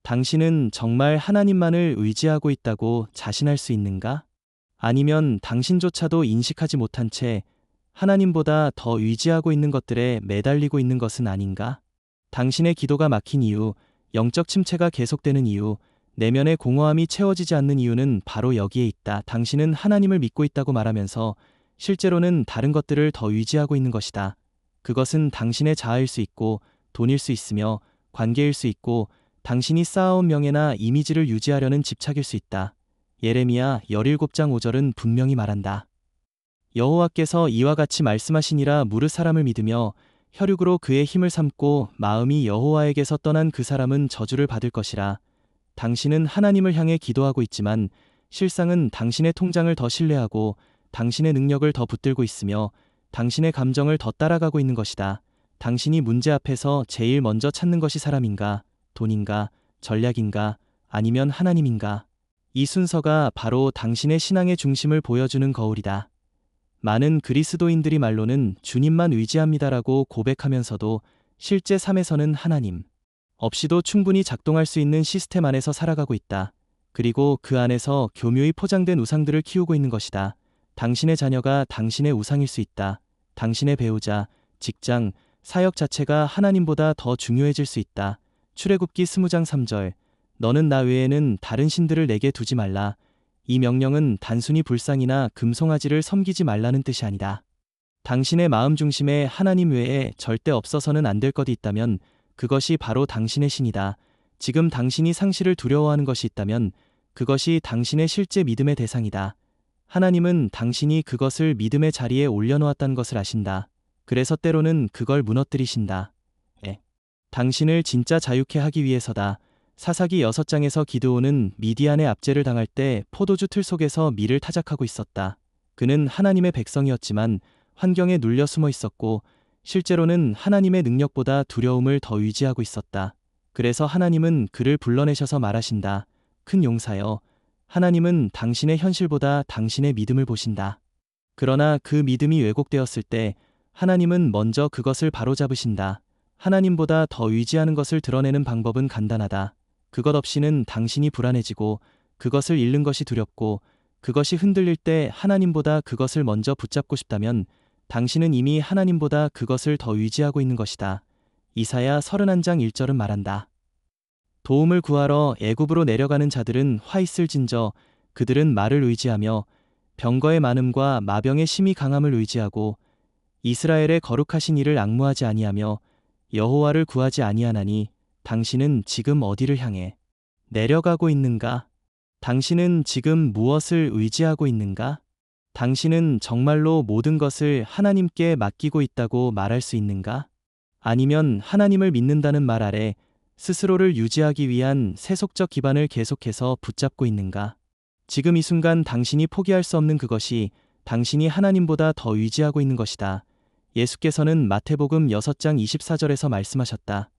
당신은 정말 하나님만을 의지하고 있다고 자신할 수 있는가? 아니면 당신조차도 인식하지 못한 채 하나님보다 더 의지하고 있는 것들에 매달리고 있는 것은 아닌가? 당신의 기도가 막힌 이유, 영적 침체가 계속되는 이유, 내면의 공허함이 채워지지 않는 이유는 바로 여기에 있다. 당신은 하나님을 믿고 있다고 말하면서 실제로는 다른 것들을 더 의지하고 있는 것이다. 그것은 당신의 자아일 수 있고, 돈일 수 있으며, 관계일 수 있고, 당신이 쌓아온 명예나 이미지를 유지하려는 집착일 수 있다. 예레미야 17장 5절은 분명히 말한다. 여호와께서 이와 같이 말씀하시니라. 무릇 사람을 믿으며 혈육으로 그의 힘을 삼고 마음이 여호와에게서 떠난 그 사람은 저주를 받을 것이라. 당신은 하나님을 향해 기도하고 있지만 실상은 당신의 통장을 더 신뢰하고 당신의 능력을 더 붙들고 있으며 당신의 감정을 더 따라가고 있는 것이다. 당신이 문제 앞에서 제일 먼저 찾는 것이 사람인가, 돈인가, 전략인가, 아니면 하나님인가? 이 순서가 바로 당신의 신앙의 중심을 보여주는 거울이다. 많은 그리스도인들이 말로는 주님만 의지합니다라고 고백하면서도 실제 삶에서는 하나님 없이도 충분히 작동할 수 있는 시스템 안에서 살아가고 있다. 그리고 그 안에서 교묘히 포장된 우상들을 키우고 있는 것이다. 당신의 자녀가 당신의 우상일 수 있다. 당신의 배우자, 직장, 사역 자체가 하나님보다 더 중요해질 수 있다. 출애굽기 20장 3절. 너는 나 외에는 다른 신들을 내게 두지 말라. 이 명령은 단순히 불상이나 금송아지를 섬기지 말라는 뜻이 아니다. 당신의 마음 중심에 하나님 외에 절대 없어서는 안 될 것이 있다면 그것이 바로 당신의 신이다. 지금 당신이 상실을 두려워하는 것이 있다면 그것이 당신의 실제 믿음의 대상이다. 하나님은 당신이 그것을 믿음의 자리에 올려놓았다는 것을 아신다. 그래서 때로는 그걸 무너뜨리신다. 당신을 진짜 자유케 하기 위해서다. 사사기 6장에서 기드온은 미디안의 압제를 당할 때 포도주 틀 속에서 밀을 타작하고 있었다. 그는 하나님의 백성이었지만 환경에 눌려 숨어 있었고 실제로는 하나님의 능력보다 두려움을 더 의지하고 있었다. 그래서 하나님은 그를 불러내셔서 말하신다. 큰 용사여, 하나님은 당신의 현실보다 당신의 믿음을 보신다. 그러나 그 믿음이 왜곡되었을 때 하나님은 먼저 그것을 바로잡으신다. 하나님보다 더 의지하는 것을 드러내는 방법은 간단하다. 그것 없이는 당신이 불안해지고 그것을 잃는 것이 두렵고 그것이 흔들릴 때 하나님보다 그것을 먼저 붙잡고 싶다면 당신은 이미 하나님보다 그것을 더 의지하고 있는 것이다. 이사야 31장 1절은 말한다. 도움을 구하러 애굽으로 내려가는 자들은 화 있을진저 그들은 말을 의지하며 병거의 많음과 마병의 심히 강함을 의지하고 이스라엘의 거룩하신 이를 앙무하지 아니하며 여호와를 구하지 아니하나니 당신은 지금 어디를 향해 내려가고 있는가? 당신은 지금 무엇을 의지하고 있는가? 당신은 정말로 모든 것을 하나님께 맡기고 있다고 말할 수 있는가? 아니면 하나님을 믿는다는 말 아래 스스로를 유지하기 위한 세속적 기반을 계속해서 붙잡고 있는가? 지금 이 순간 당신이 포기할 수 없는 그것이 당신이 하나님보다 더 의지하고 있는 것이다. 예수께서는 마태복음 6장 24절에서 말씀하셨다.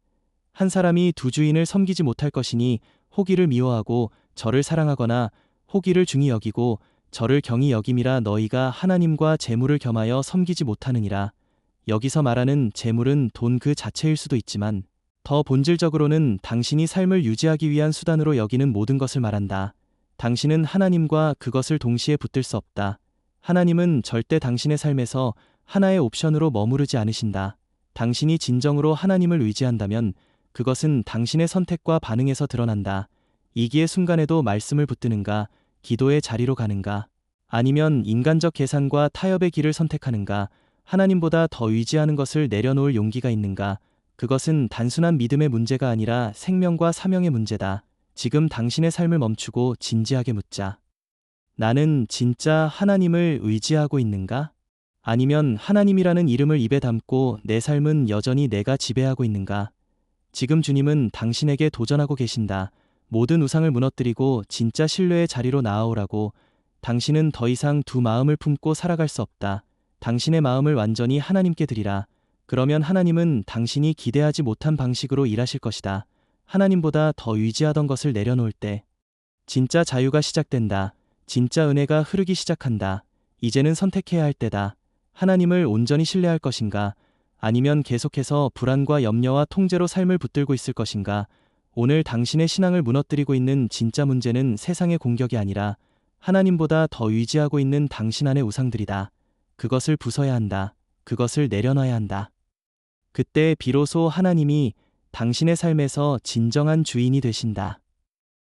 한 사람이 두 주인을 섬기지 못할 것이니 혹이를 미워하고 저를 사랑하거나 혹이를 중히 여기고 저를 경히 여김이라. 너희가 하나님과 재물을 겸하여 섬기지 못하느니라. 여기서 말하는 재물은 돈 그 자체일 수도 있지만 더 본질적으로는 당신이 삶을 유지하기 위한 수단으로 여기는 모든 것을 말한다. 당신은 하나님과 그것을 동시에 붙들 수 없다. 하나님은 절대 당신의 삶에서 하나의 옵션으로 머무르지 않으신다. 당신이 진정으로 하나님을 의지한다면 그것은 당신의 선택과 반응에서 드러난다. 이기의 순간에도 말씀을 붙드는가, 기도의 자리로 가는가, 아니면 인간적 계산과 타협의 길을 선택하는가, 하나님보다 더 의지하는 것을 내려놓을 용기가 있는가. 그것은 단순한 믿음의 문제가 아니라 생명과 사명의 문제다. 지금 당신의 삶을 멈추고 진지하게 묻자. 나는 진짜 하나님을 의지하고 있는가? 아니면 하나님이라는 이름을 입에 담고 내 삶은 여전히 내가 지배하고 있는가? 지금 주님은 당신에게 도전하고 계신다. 모든 우상을 무너뜨리고 진짜 신뢰의 자리로 나아오라고. 당신은 더 이상 두 마음을 품고 살아갈 수 없다. 당신의 마음을 완전히 하나님께 드리라. 그러면 하나님은 당신이 기대하지 못한 방식으로 일하실 것이다. 하나님보다 더 의지하던 것을 내려놓을 때 진짜 자유가 시작된다. 진짜 은혜가 흐르기 시작한다. 이제는 선택해야 할 때다. 하나님을 온전히 신뢰할 것인가? 아니면 계속해서 불안과 염려와 통제로 삶을 붙들고 있을 것인가? 오늘 당신의 신앙을 무너뜨리고 있는 진짜 문제는 세상의 공격이 아니라 하나님보다 더 의지하고 있는 당신 안의 우상들이다. 그것을 부숴야 한다. 그것을 내려놔야 한다. 그때 비로소 하나님이 당신의 삶에서 진정한 주인이 되신다.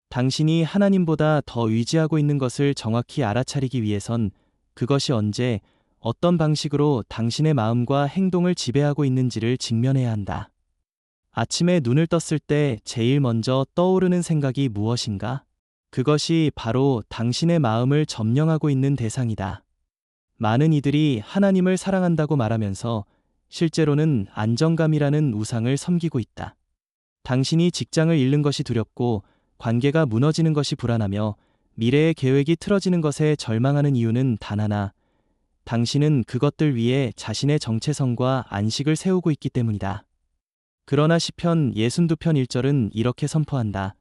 당신이 하나님보다 더 의지하고 있는 것을 정확히 알아차리기 위해선 그것이 언제, 어떤 방식으로 당신의 마음과 행동을 지배하고 있는지를 직면해야 한다. 아침에 눈을 떴을 때 제일 먼저 떠오르는 생각이 무엇인가? 그것이 바로 당신의 마음을 점령하고 있는 대상이다. 많은 이들이 하나님을 사랑한다고 말하면서 실제로는 안정감이라는 우상을 섬기고 있다. 당신이 직장을 잃는 것이 두렵고 관계가 무너지는 것이 불안하며 미래의 계획이 틀어지는 것에 절망하는 이유는 단 하나. 당신은 그것들 위에 자신의 정체성과 안식을 세우고 있기 때문이다. 그러나 시편 62편 1절은 이렇게 선포한다.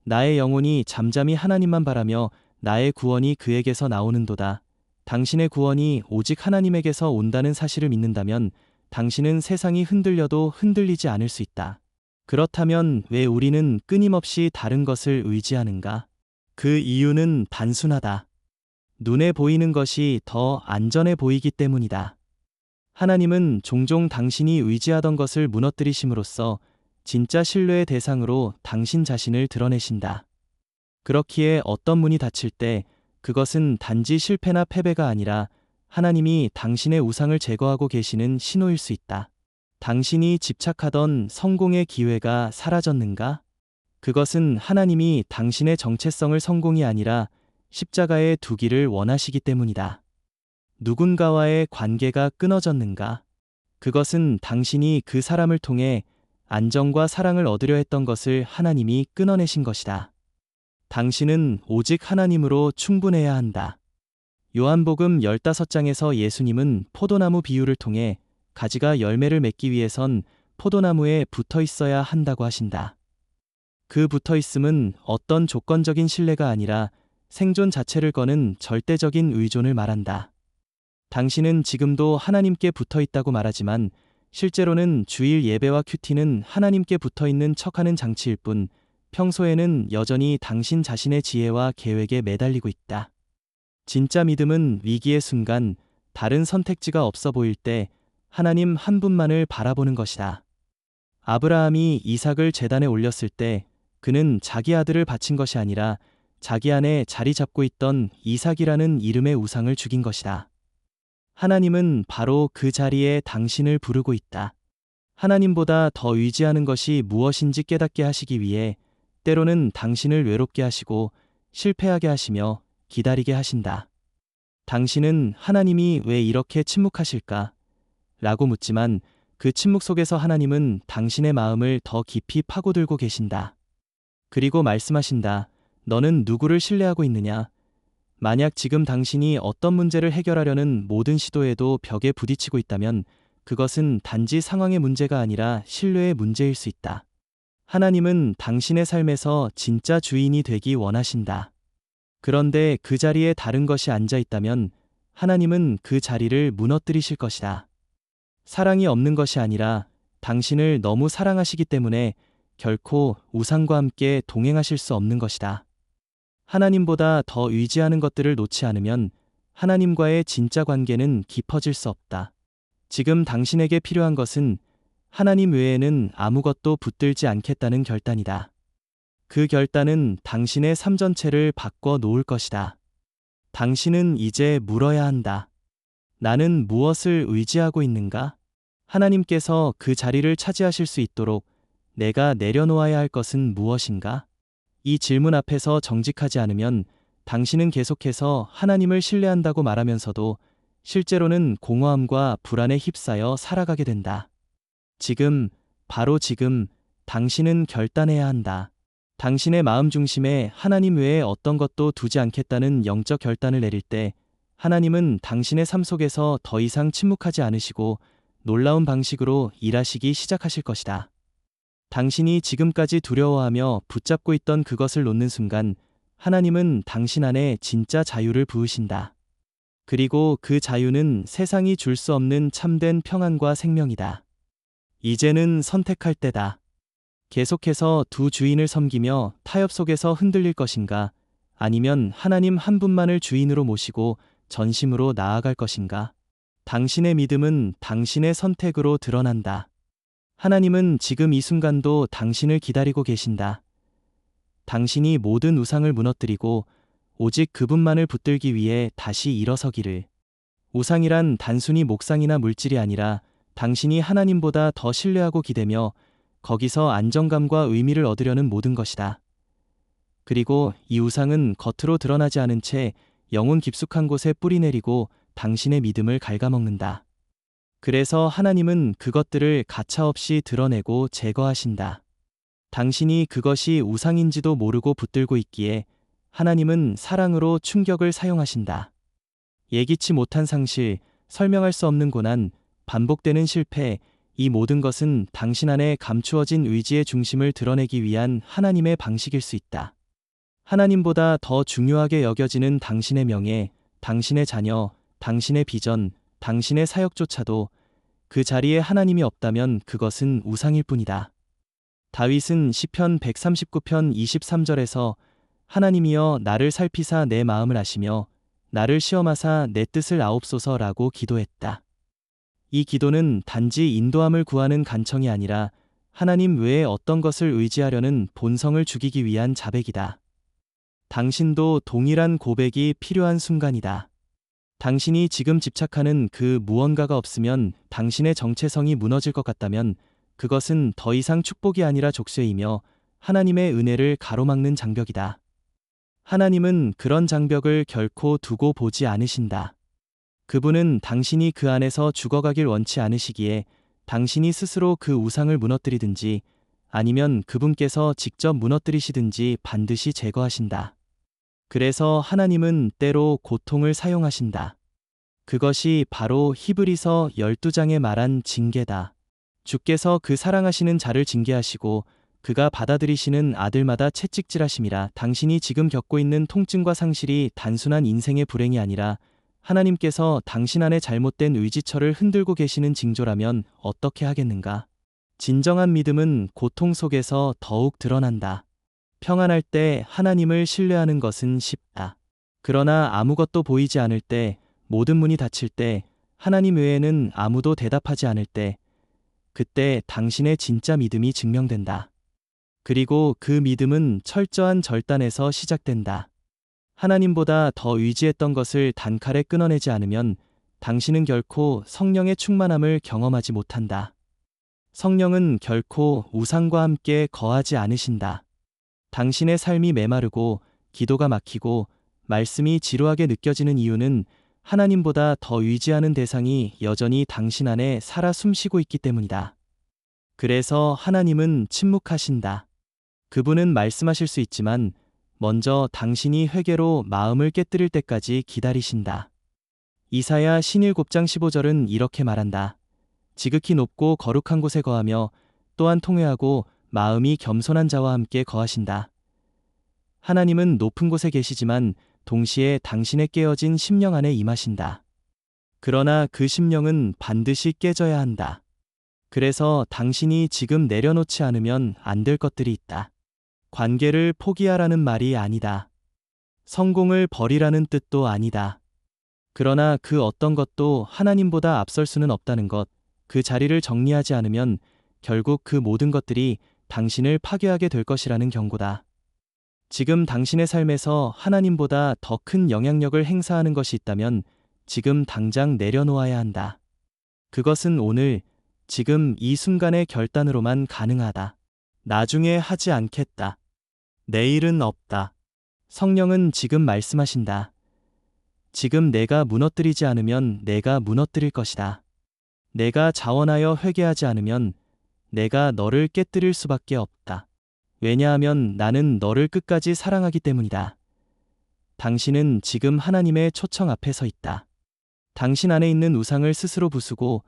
나의 영혼이 잠잠히 하나님만 바라며 나의 구원이 그에게서 나오는도다. 당신의 구원이 오직 하나님에게서 온다는 사실을 믿는다면 당신은 세상이 흔들려도 흔들리지 않을 수 있다. 그렇다면 왜 우리는 끊임없이 다른 것을 의지하는가? 그 이유는 단순하다. 눈에 보이는 것이 더 안전해 보이기 때문이다. 하나님은 종종 당신이 의지하던 것을 무너뜨리심으로써 진짜 신뢰의 대상으로 당신 자신을 드러내신다. 그렇기에 어떤 문이 닫힐 때 그것은 단지 실패나 패배가 아니라 하나님이 당신의 우상을 제거하고 계시는 신호일 수 있다. 당신이 집착하던 성공의 기회가 사라졌는가? 그것은 하나님이 당신의 정체성을 성공이 아니라 십자가에 두기를 원하시기 때문이다. 누군가와의 관계가 끊어졌는가? 그것은 당신이 그 사람을 통해 안정과 사랑을 얻으려 했던 것을 하나님이 끊어내신 것이다. 당신은 오직 하나님으로 충분해야 한다. 요한복음 15장에서 예수님은 포도나무 비유를 통해 가지가 열매를 맺기 위해선 포도나무에 붙어 있어야 한다고 하신다. 그 붙어 있음은 어떤 조건적인 신뢰가 아니라 생존 자체를 거는 절대적인 의존을 말한다. 당신은 지금도 하나님께 붙어 있다고 말하지만 실제로는 주일 예배와 큐티는 하나님께 붙어 있는 척하는 장치일 뿐 평소에는 여전히 당신 자신의 지혜와 계획에 매달리고 있다. 진짜 믿음은 위기의 순간 다른 선택지가 없어 보일 때 하나님 한 분만을 바라보는 것이다. 아브라함이 이삭을 제단에 올렸을 때 그는 자기 아들을 바친 것이 아니라 자기 안에 자리 잡고 있던 이삭이라는 이름의 우상을 죽인 것이다. 하나님은 바로 그 자리에 당신을 부르고 있다. 하나님보다 더 의지하는 것이 무엇인지 깨닫게 하시기 위해 때로는 당신을 외롭게 하시고 실패하게 하시며 기다리게 하신다. 당신은 하나님이 왜 이렇게 침묵하실까? 라고 묻지만 그 침묵 속에서 하나님은 당신의 마음을 더 깊이 파고들고 계신다. 그리고 말씀하신다. 너는 누구를 신뢰하고 있느냐? 만약 지금 당신이 어떤 문제를 해결하려는 모든 시도에도 벽에 부딪히고 있다면 그것은 단지 상황의 문제가 아니라 신뢰의 문제일 수 있다. 하나님은 당신의 삶에서 진짜 주인이 되기 원하신다. 그런데 그 자리에 다른 것이 앉아 있다면 하나님은 그 자리를 무너뜨리실 것이다. 사랑이 없는 것이 아니라 당신을 너무 사랑하시기 때문에 결코 우상과 함께 동행하실 수 없는 것이다. 하나님보다 더 의지하는 것들을 놓지 않으면 하나님과의 진짜 관계는 깊어질 수 없다. 지금 당신에게 필요한 것은 하나님 외에는 아무것도 붙들지 않겠다는 결단이다. 그 결단은 당신의 삶 전체를 바꿔 놓을 것이다. 당신은 이제 물어야 한다. 나는 무엇을 의지하고 있는가? 하나님께서 그 자리를 차지하실 수 있도록 내가 내려놓아야 할 것은 무엇인가? 이 질문 앞에서 정직하지 않으면 당신은 계속해서 하나님을 신뢰한다고 말하면서도 실제로는 공허함과 불안에 휩싸여 살아가게 된다. 지금, 바로 지금, 당신은 결단해야 한다. 당신의 마음 중심에 하나님 외에 어떤 것도 두지 않겠다는 영적 결단을 내릴 때 하나님은 당신의 삶 속에서 더 이상 침묵하지 않으시고 놀라운 방식으로 일하시기 시작하실 것이다. 당신이 지금까지 두려워하며 붙잡고 있던 그것을 놓는 순간 하나님은 당신 안에 진짜 자유를 부으신다. 그리고 그 자유는 세상이 줄 수 없는 참된 평안과 생명이다. 이제는 선택할 때다. 계속해서 두 주인을 섬기며 타협 속에서 흔들릴 것인가? 아니면 하나님 한 분만을 주인으로 모시고 전심으로 나아갈 것인가? 당신의 믿음은 당신의 선택으로 드러난다. 하나님은 지금 이 순간도 당신을 기다리고 계신다. 당신이 모든 우상을 무너뜨리고 오직 그분만을 붙들기 위해 다시 일어서기를. 우상이란 단순히 목상이나 물질이 아니라 당신이 하나님보다 더 신뢰하고 기대며 거기서 안정감과 의미를 얻으려는 모든 것이다. 그리고 이 우상은 겉으로 드러나지 않은 채 영혼 깊숙한 곳에 뿌리내리고 당신의 믿음을 갉아먹는다. 그래서 하나님은 그것들을 가차없이 드러내고 제거하신다. 당신이 그것이 우상인지도 모르고 붙들고 있기에 하나님은 사랑으로 충격을 사용하신다. 예기치 못한 상실, 설명할 수 없는 고난, 반복되는 실패, 이 모든 것은 당신 안에 감추어진 의지의 중심을 드러내기 위한 하나님의 방식일 수 있다. 하나님보다 더 중요하게 여겨지는 당신의 명예, 당신의 자녀, 당신의 비전, 당신의 사역조차도 그 자리에 하나님이 없다면 그것은 우상일 뿐이다. 다윗은 시편 139편 23절에서 하나님이여 나를 살피사 내 마음을 아시며 나를 시험하사 내 뜻을 아옵소서라고 기도했다. 이 기도는 단지 인도함을 구하는 간청이 아니라 하나님 외에 어떤 것을 의지하려는 본성을 죽이기 위한 자백이다. 당신도 동일한 고백이 필요한 순간이다. 당신이 지금 집착하는 그 무언가가 없으면 당신의 정체성이 무너질 것 같다면 그것은 더 이상 축복이 아니라 족쇄이며 하나님의 은혜를 가로막는 장벽이다. 하나님은 그런 장벽을 결코 두고 보지 않으신다. 그분은 당신이 그 안에서 죽어가길 원치 않으시기에 당신이 스스로 그 우상을 무너뜨리든지 아니면 그분께서 직접 무너뜨리시든지 반드시 제거하신다. 그래서 하나님은 때로 고통을 사용하신다. 그것이 바로 히브리서 12장에 말한 징계다. 주께서 그 사랑하시는 자를 징계하시고 그가 받아들이시는 아들마다 채찍질하심이라. 당신이 지금 겪고 있는 통증과 상실이 단순한 인생의 불행이 아니라 하나님께서 당신 안에 잘못된 의지처를 흔들고 계시는 징조라면 어떻게 하겠는가? 진정한 믿음은 고통 속에서 더욱 드러난다. 평안할 때 하나님을 신뢰하는 것은 쉽다. 그러나 아무것도 보이지 않을 때, 모든 문이 닫힐 때, 하나님 외에는 아무도 대답하지 않을 때, 그때 당신의 진짜 믿음이 증명된다. 그리고 그 믿음은 철저한 절단에서 시작된다. 하나님보다 더 의지했던 것을 단칼에 끊어내지 않으면 당신은 결코 성령의 충만함을 경험하지 못한다. 성령은 결코 우상과 함께 거하지 않으신다. 당신의 삶이 메마르고 기도가 막히고 말씀이 지루하게 느껴지는 이유는 하나님보다 더 의지하는 대상이 여전히 당신 안에 살아 숨쉬고 있기 때문이다. 그래서 하나님은 침묵하신다. 그분은 말씀하실 수 있지만 먼저 당신이 회개로 마음을 깨뜨릴 때까지 기다리신다. 이사야 신일곱장 15절은 이렇게 말한다. 지극히 높고 거룩한 곳에 거하며 또한 통회하고 마음이 겸손한 자와 함께 거하신다. 하나님은 높은 곳에 계시지만 동시에 당신의 깨어진 심령 안에 임하신다. 그러나 그 심령은 반드시 깨져야 한다. 그래서 당신이 지금 내려놓지 않으면 안 될 것들이 있다. 관계를 포기하라는 말이 아니다. 성공을 버리라는 뜻도 아니다. 그러나 그 어떤 것도 하나님보다 앞설 수는 없다는 것, 그 자리를 정리하지 않으면 결국 그 모든 것들이 당신을 파괴하게 될 것이라는 경고다. 지금 당신의 삶에서 하나님보다 더 큰 영향력을 행사하는 것이 있다면 지금 당장 내려놓아야 한다. 그것은 오늘, 지금 이 순간의 결단으로만 가능하다. 나중에 하지 않겠다. 내일은 없다. 성령은 지금 말씀하신다. 지금 내가 무너뜨리지 않으면 내가 무너뜨릴 것이다. 내가 자원하여 회개하지 않으면 내가 너를 깨뜨릴 수밖에 없다. 왜냐하면 나는 너를 끝까지 사랑하기 때문이다. 당신은 지금 하나님의 초청 앞에 서 있다. 당신 안에 있는 우상을 스스로 부수고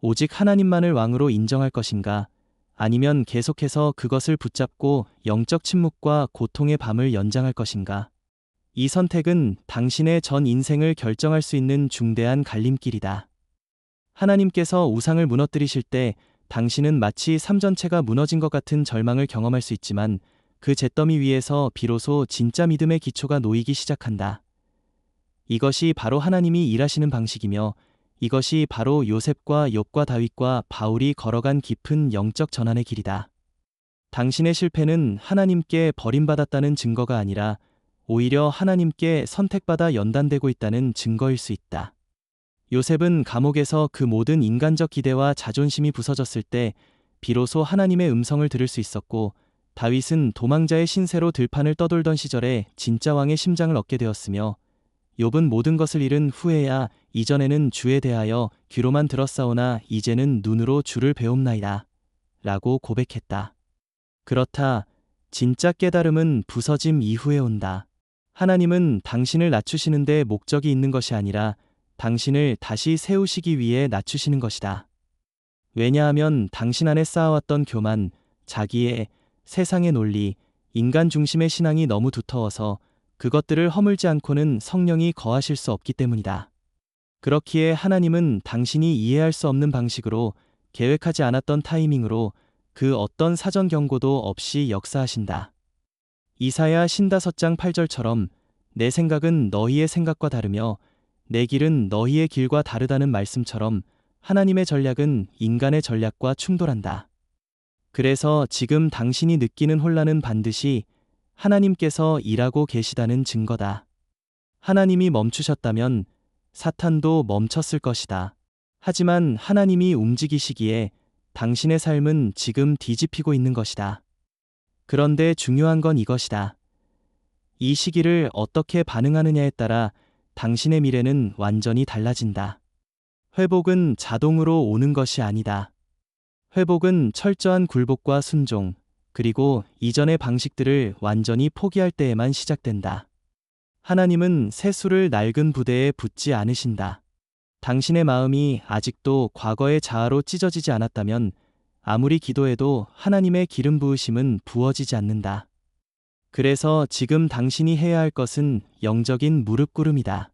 오직 하나님만을 왕으로 인정할 것인가? 아니면 계속해서 그것을 붙잡고 영적 침묵과 고통의 밤을 연장할 것인가? 이 선택은 당신의 전 인생을 결정할 수 있는 중대한 갈림길이다. 하나님께서 우상을 무너뜨리실 때 당신은 마치 삶 전체가 무너진 것 같은 절망을 경험할 수 있지만 그 잿더미 위에서 비로소 진짜 믿음의 기초가 놓이기 시작한다. 이것이 바로 하나님이 일하시는 방식이며 이것이 바로 요셉과 욥과 다윗과 바울이 걸어간 깊은 영적 전환의 길이다. 당신의 실패는 하나님께 버림받았다는 증거가 아니라 오히려 하나님께 선택받아 연단되고 있다는 증거일 수 있다. 요셉은 감옥에서 그 모든 인간적 기대와 자존심이 부서졌을 때 비로소 하나님의 음성을 들을 수 있었고, 다윗은 도망자의 신세로 들판을 떠돌던 시절에 진짜 왕의 심장을 얻게 되었으며, 욥은 모든 것을 잃은 후에야 이전에는 주에 대하여 귀로만 들었사오나 이제는 눈으로 주를 배움나이다 라고 고백했다. 그렇다. 진짜 깨달음은 부서짐 이후에 온다. 하나님은 당신을 낮추시는데 목적이 있는 것이 아니라 당신을 다시 세우시기 위해 낮추시는 것이다. 왜냐하면 당신 안에 쌓아왔던 교만, 자기애, 세상의 논리, 인간 중심의 신앙이 너무 두터워서 그것들을 허물지 않고는 성령이 거하실 수 없기 때문이다. 그렇기에 하나님은 당신이 이해할 수 없는 방식으로, 계획하지 않았던 타이밍으로 그 어떤 사전 경고도 없이 역사하신다. 이사야 55장 8절처럼 내 생각은 너희의 생각과 다르며 내 길은 너희의 길과 다르다는 말씀처럼 하나님의 전략은 인간의 전략과 충돌한다. 그래서 지금 당신이 느끼는 혼란은 반드시 하나님께서 일하고 계시다는 증거다. 하나님이 멈추셨다면 사탄도 멈췄을 것이다. 하지만 하나님이 움직이시기에 당신의 삶은 지금 뒤집히고 있는 것이다. 그런데 중요한 건 이것이다. 이 시기를 어떻게 반응하느냐에 따라 당신의 미래는 완전히 달라진다. 회복은 자동으로 오는 것이 아니다. 회복은 철저한 굴복과 순종, 그리고 이전의 방식들을 완전히 포기할 때에만 시작된다. 하나님은 새수를 낡은 부대에 붓지 않으신다. 당신의 마음이 아직도 과거의 자아로 찢어지지 않았다면 아무리 기도해도 하나님의 기름 부으심은 부어지지 않는다. 그래서 지금 당신이 해야 할 것은 영적인 무릎 꿇음이다.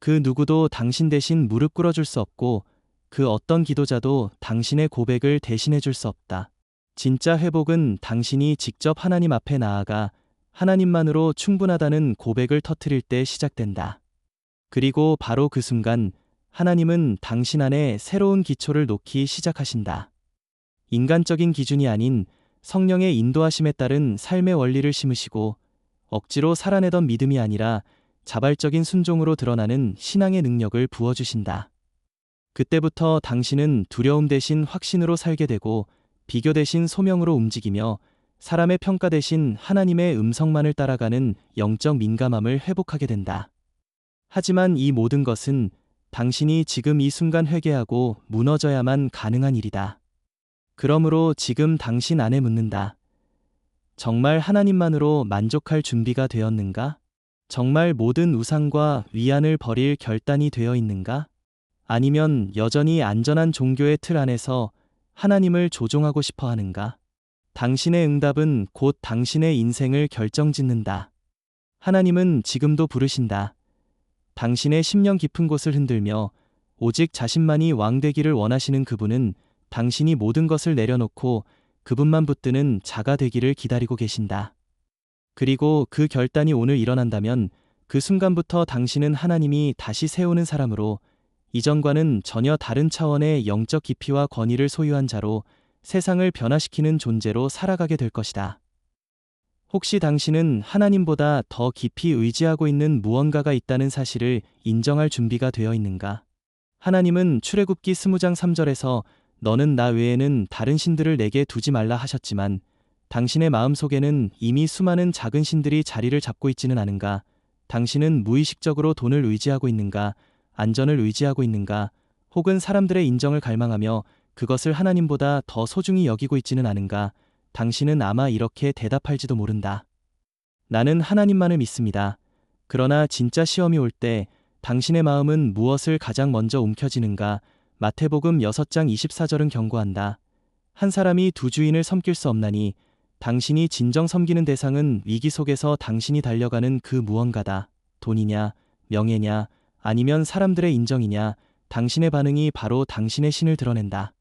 그 누구도 당신 대신 무릎 꿇어줄 수 없고 그 어떤 기도자도 당신의 고백을 대신해 줄 수 없다. 진짜 회복은 당신이 직접 하나님 앞에 나아가 하나님만으로 충분하다는 고백을 터뜨릴 때 시작된다. 그리고 바로 그 순간 하나님은 당신 안에 새로운 기초를 놓기 시작하신다. 인간적인 기준이 아닌 성령의 인도하심에 따른 삶의 원리를 심으시고 억지로 살아내던 믿음이 아니라 자발적인 순종으로 드러나는 신앙의 능력을 부어주신다. 그때부터 당신은 두려움 대신 확신으로 살게 되고 비교 대신 소명으로 움직이며 사람의 평가 대신 하나님의 음성만을 따라가는 영적 민감함을 회복하게 된다. 하지만 이 모든 것은 당신이 지금 이 순간 회개하고 무너져야만 가능한 일이다. 그러므로 지금 당신 안에 묻는다. 정말 하나님만으로 만족할 준비가 되었는가? 정말 모든 우상과 위안을 버릴 결단이 되어 있는가? 아니면 여전히 안전한 종교의 틀 안에서 하나님을 조종하고 싶어 하는가? 당신의 응답은 곧 당신의 인생을 결정짓는다. 하나님은 지금도 부르신다. 당신의 심령 깊은 곳을 흔들며 오직 자신만이 왕 되기를 원하시는 그분은 당신이 모든 것을 내려놓고 그분만 붙드는 자가 되기를 기다리고 계신다. 그리고 그 결단이 오늘 일어난다면 그 순간부터 당신은 하나님이 다시 세우는 사람으로, 이전과는 전혀 다른 차원의 영적 깊이와 권위를 소유한 자로, 세상을 변화시키는 존재로 살아가게 될 것이다. 혹시 당신은 하나님보다 더 깊이 의지하고 있는 무언가가 있다는 사실을 인정할 준비가 되어 있는가? 하나님은 출애굽기 20장 3절에서 너는 나 외에는 다른 신들을 내게 두지 말라 하셨지만 당신의 마음속에는 이미 수많은 작은 신들이 자리를 잡고 있지는 않은가? 당신은 무의식적으로 돈을 의지하고 있는가? 안전을 의지하고 있는가? 혹은 사람들의 인정을 갈망하며 그것을 하나님보다 더 소중히 여기고 있지는 않은가? 당신은 아마 이렇게 대답할지도 모른다. 나는 하나님만을 믿습니다. 그러나 진짜 시험이 올 때 당신의 마음은 무엇을 가장 먼저 움켜쥐는가? 마태복음 6장 24절은 경고한다. 한 사람이 두 주인을 섬길 수 없나니 당신이 진정 섬기는 대상은 위기 속에서 당신이 달려가는 그 무언가다. 돈이냐, 명예냐, 아니면 사람들의 인정이냐, 당신의 반응이 바로 당신의 신을 드러낸다.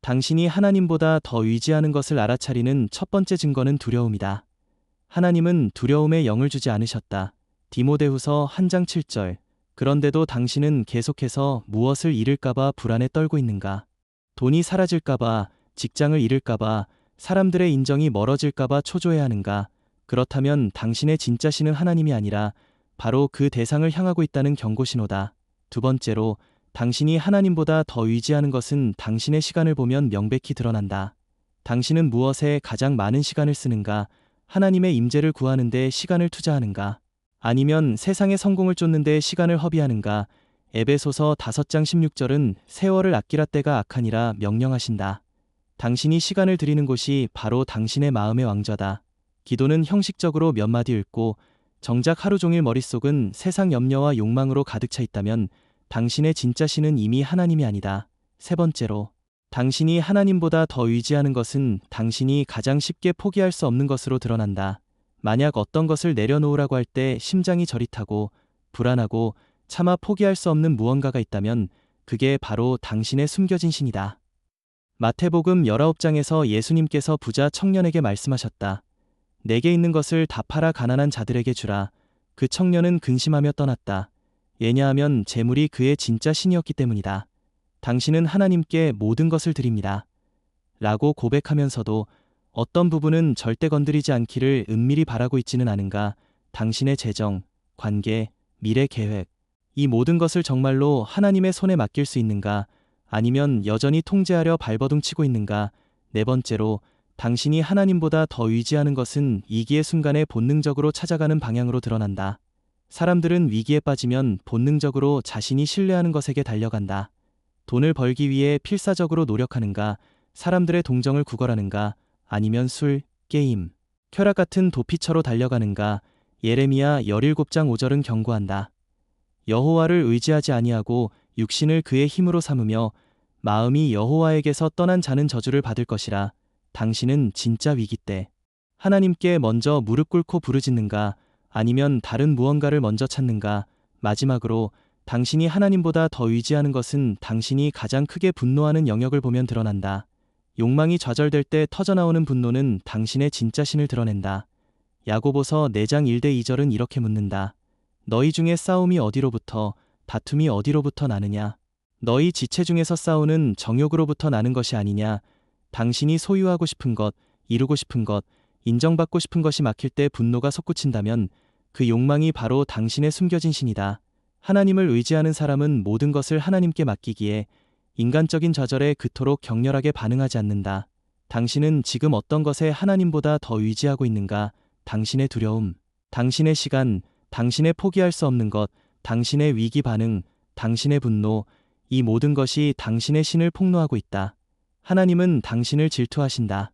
당신이 하나님보다 더 의지하는 것을 알아차리는 첫 번째 증거는 두려움이다. 하나님은 두려움에 영을 주지 않으셨다. 디모데후서 1장 7절. 그런데도 당신은 계속해서 무엇을 잃을까봐 불안에 떨고 있는가? 돈이 사라질까봐, 직장을 잃을까봐, 사람들의 인정이 멀어질까봐 초조해하는가? 그렇다면 당신의 진짜 신은 하나님이 아니라 바로 그 대상을 향하고 있다는 경고신호다. 두 번째로, 당신이 하나님보다 더 의지하는 것은 당신의 시간을 보면 명백히 드러난다. 당신은 무엇에 가장 많은 시간을 쓰는가? 하나님의 임재를 구하는 데 시간을 투자하는가? 아니면 세상의 성공을 쫓는 데 시간을 허비하는가? 에베소서 5장 16절은 세월을 아끼라 때가 악하니라 명령하신다. 당신이 시간을 들이는 곳이 바로 당신의 마음의 왕좌다. 기도는 형식적으로 몇 마디 읽고 정작 하루 종일 머릿속은 세상 염려와 욕망으로 가득 차 있다면 당신의 진짜 신은 이미 하나님이 아니다. 세 번째로, 당신이 하나님보다 더 의지하는 것은 당신이 가장 쉽게 포기할 수 없는 것으로 드러난다. 만약 어떤 것을 내려놓으라고 할 때 심장이 저릿하고 불안하고 차마 포기할 수 없는 무언가가 있다면 그게 바로 당신의 숨겨진 신이다. 마태복음 19장에서 예수님께서 부자 청년에게 말씀하셨다. 내게 있는 것을 다 팔아 가난한 자들에게 주라. 그 청년은 근심하며 떠났다. 왜냐하면 재물이 그의 진짜 신이었기 때문이다. 당신은 하나님께 모든 것을 드립니다. 라고 고백하면서도 어떤 부분은 절대 건드리지 않기를 은밀히 바라고 있지는 않은가? 당신의 재정, 관계, 미래 계획, 이 모든 것을 정말로 하나님의 손에 맡길 수 있는가? 아니면 여전히 통제하려 발버둥 치고 있는가? 네 번째로, 당신이 하나님보다 더 의지하는 것은 위기의 순간에 본능적으로 찾아가는 방향으로 드러난다. 사람들은 위기에 빠지면 본능적으로 자신이 신뢰하는 것에게 달려간다. 돈을 벌기 위해 필사적으로 노력하는가? 사람들의 동정을 구걸하는가? 아니면 술, 게임, 쾌락 같은 도피처로 달려가는가? 예레미야 17장 5절은 경고한다. 여호와를 의지하지 아니하고 육신을 그의 힘으로 삼으며 마음이 여호와에게서 떠난 자는 저주를 받을 것이라. 당신은 진짜 위기 때 하나님께 먼저 무릎 꿇고 부르짖는가? 아니면 다른 무언가를 먼저 찾는가? 마지막으로, 당신이 하나님보다 더 의지하는 것은 당신이 가장 크게 분노하는 영역을 보면 드러난다. 욕망이 좌절될 때 터져나오는 분노는 당신의 진짜 신을 드러낸다. 야고보서 4장 1대 2절은 이렇게 묻는다. 너희 중에 싸움이 어디로부터, 다툼이 어디로부터 나느냐? 너희 지체 중에서 싸우는 정욕으로부터 나는 것이 아니냐? 당신이 소유하고 싶은 것, 이루고 싶은 것, 인정받고 싶은 것이 막힐 때 분노가 솟구친다면 그 욕망이 바로 당신의 숨겨진 신이다. 하나님을 의지하는 사람은 모든 것을 하나님께 맡기기에 인간적인 좌절에 그토록 격렬하게 반응하지 않는다. 당신은 지금 어떤 것에 하나님보다 더 의지하고 있는가? 당신의 두려움, 당신의 시간, 당신의 포기할 수 없는 것, 당신의 위기 반응, 당신의 분노, 이 모든 것이 당신의 신을 폭로하고 있다. 하나님은 당신을 질투하신다.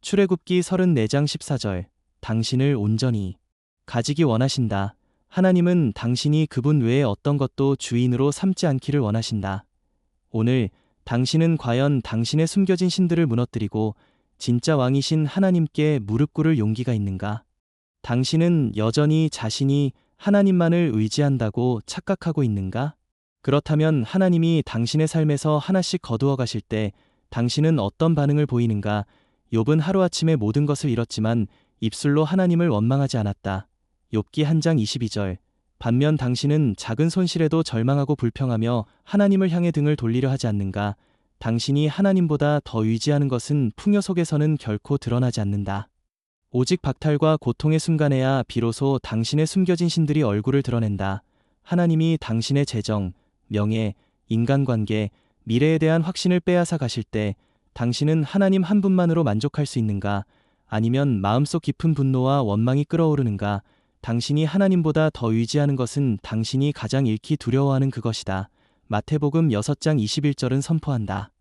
출애굽기 34장 14절. 당신을 온전히 가지기 원하신다. 하나님은 당신이 그분 외에 어떤 것도 주인으로 삼지 않기를 원하신다. 오늘 당신은 과연 당신의 숨겨진 신들을 무너뜨리고 진짜 왕이신 하나님께 무릎 꿇을 용기가 있는가? 당신은 여전히 자신이 하나님만을 의지한다고 착각하고 있는가? 그렇다면 하나님이 당신의 삶에서 하나씩 거두어 가실 때 당신은 어떤 반응을 보이는가? 욥은 하루아침에 모든 것을 잃었지만 입술로 하나님을 원망하지 않았다. 욥기 1장 22절. 반면 당신은 작은 손실에도 절망하고 불평하며 하나님을 향해 등을 돌리려 하지 않는가? 당신이 하나님보다 더 의지하는 것은 풍요 속에서는 결코 드러나지 않는다. 오직 박탈과 고통의 순간에야 비로소 당신의 숨겨진 신들이 얼굴을 드러낸다. 하나님이 당신의 재정, 명예, 인간관계, 미래에 대한 확신을 빼앗아 가실 때 당신은 하나님 한 분만으로 만족할 수 있는가? 아니면 마음속 깊은 분노와 원망이 끓어오르는가? 당신이 하나님보다 더 의지하는 것은 당신이 가장 잃기 두려워하는 그것이다. 마태복음 6장 21절은 선포한다.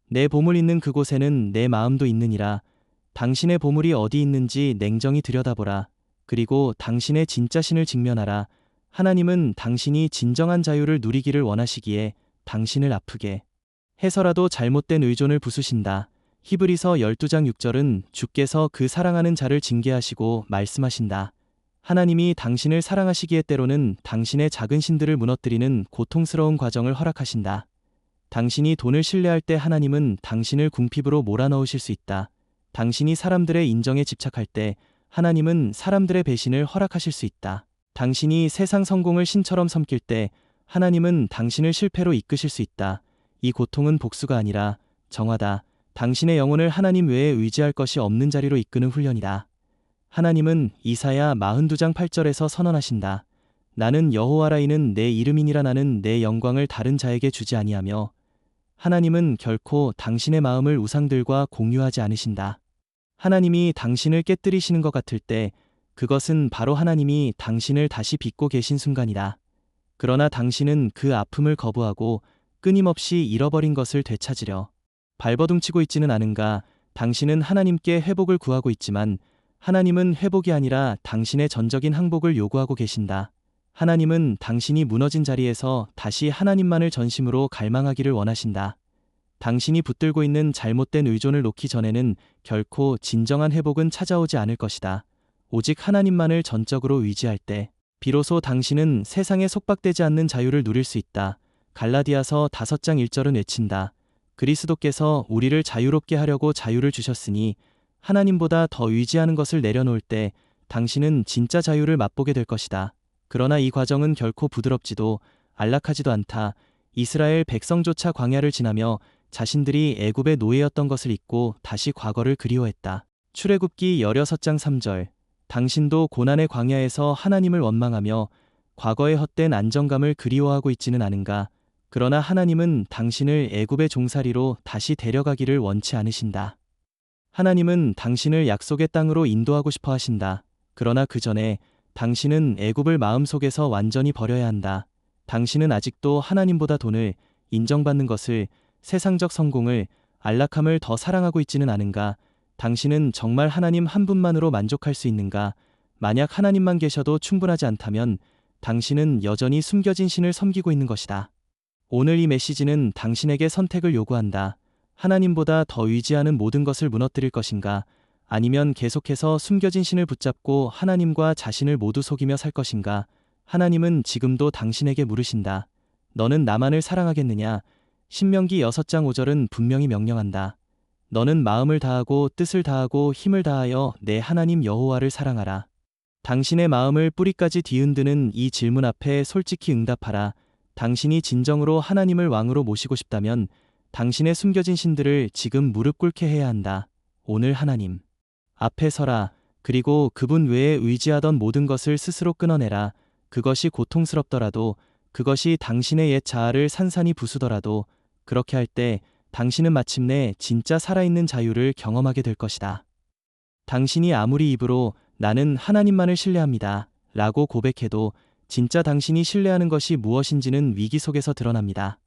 내 보물 있는 그곳에는 내 마음도 있느니라. 당신의 보물이 어디 있는지 냉정히 들여다보라. 그리고 당신의 진짜 신을 직면하라. 하나님은 당신이 진정한 자유를 누리기를 원하시기에 당신을 아프게 해서라도 잘못된 의존을 부수신다. 히브리서 12장 6절은 주께서 그 사랑하는 자를 징계하시고 말씀하신다. 하나님이 당신을 사랑하시기에 때로는 당신의 작은 신들을 무너뜨리는 고통스러운 과정을 허락하신다. 당신이 돈을 신뢰할 때 하나님은 당신을 궁핍으로 몰아넣으실 수 있다. 당신이 사람들의 인정에 집착할 때 하나님은 사람들의 배신을 허락하실 수 있다. 당신이 세상 성공을 신처럼 섬길 때 하나님은 당신을 실패로 이끄실 수 있다. 이 고통은 복수가 아니라 정화다. 당신의 영혼을 하나님 외에 의지할 것이 없는 자리로 이끄는 훈련이다. 하나님은 이사야 42장 8절에서 선언하신다. 나는 여호와라. 이는 내 이름이니라. 나는 내 영광을 다른 자에게 주지 아니하며. 하나님은 결코 당신의 마음을 우상들과 공유하지 않으신다. 하나님이 당신을 깨뜨리시는 것 같을 때 그것은 바로 하나님이 당신을 다시 빚고 계신 순간이다. 그러나 당신은 그 아픔을 거부하고 끊임없이 잃어버린 것을 되찾으려 발버둥치고 있지는 않은가. 당신은 하나님께 회복을 구하고 있지만 하나님은 회복이 아니라 당신의 전적인 항복을 요구하고 계신다. 하나님은 당신이 무너진 자리에서 다시 하나님만을 전심으로 갈망하기를 원하신다. 당신이 붙들고 있는 잘못된 의존을 놓기 전에는 결코 진정한 회복은 찾아오지 않을 것이다. 오직 하나님만을 전적으로 의지할 때 비로소 당신은 세상에 속박되지 않는 자유를 누릴 수 있다. 갈라디아서 5장 1절은 외친다. 그리스도께서 우리를 자유롭게 하려고 자유를 주셨으니 하나님보다 더 의지하는 것을 내려놓을 때 당신은 진짜 자유를 맛보게 될 것이다. 그러나 이 과정은 결코 부드럽지도 안락하지도 않다. 이스라엘 백성조차 광야를 지나며 자신들이 애굽의 노예였던 것을 잊고 다시 과거를 그리워했다. 출애굽기 16장 3절. 당신도 고난의 광야에서 하나님을 원망하며 과거의 헛된 안정감을 그리워하고 있지는 않은가. 그러나 하나님은 당신을 애굽의 종살이로 다시 데려가기를 원치 않으신다. 하나님은 당신을 약속의 땅으로 인도하고 싶어 하신다. 그러나 그 전에 당신은 애굽을 마음속에서 완전히 버려야 한다. 당신은 아직도 하나님보다 돈을, 인정받는 것을, 세상적 성공을, 안락함을 더 사랑하고 있지는 않은가? 당신은 정말 하나님 한 분만으로 만족할 수 있는가? 만약 하나님만 계셔도 충분하지 않다면 당신은 여전히 숨겨진 신을 섬기고 있는 것이다. 오늘 이 메시지는 당신에게 선택을 요구한다. 하나님보다 더 의지하는 모든 것을 무너뜨릴 것인가? 아니면 계속해서 숨겨진 신을 붙잡고 하나님과 자신을 모두 속이며 살 것인가? 하나님은 지금도 당신에게 물으신다. 너는 나만을 사랑하겠느냐? 신명기 6장 5절은 분명히 명령한다. 너는 마음을 다하고 뜻을 다하고 힘을 다하여 내 하나님 여호와를 사랑하라. 당신의 마음을 뿌리까지 뒤흔드는 이 질문 앞에 솔직히 응답하라. 당신이 진정으로 하나님을 왕으로 모시고 싶다면 당신의 숨겨진 신들을 지금 무릎 꿇게 해야 한다. 오늘 하나님 앞에 서라. 그리고 그분 외에 의지하던 모든 것을 스스로 끊어내라. 그것이 고통스럽더라도, 그것이 당신의 옛 자아를 산산이 부수더라도 그렇게 할 때 당신은 마침내 진짜 살아있는 자유를 경험하게 될 것이다. 당신이 아무리 입으로 나는 하나님만을 신뢰합니다 라고 고백해도 진짜 당신이 신뢰하는 것이 무엇인지는 위기 속에서 드러납니다.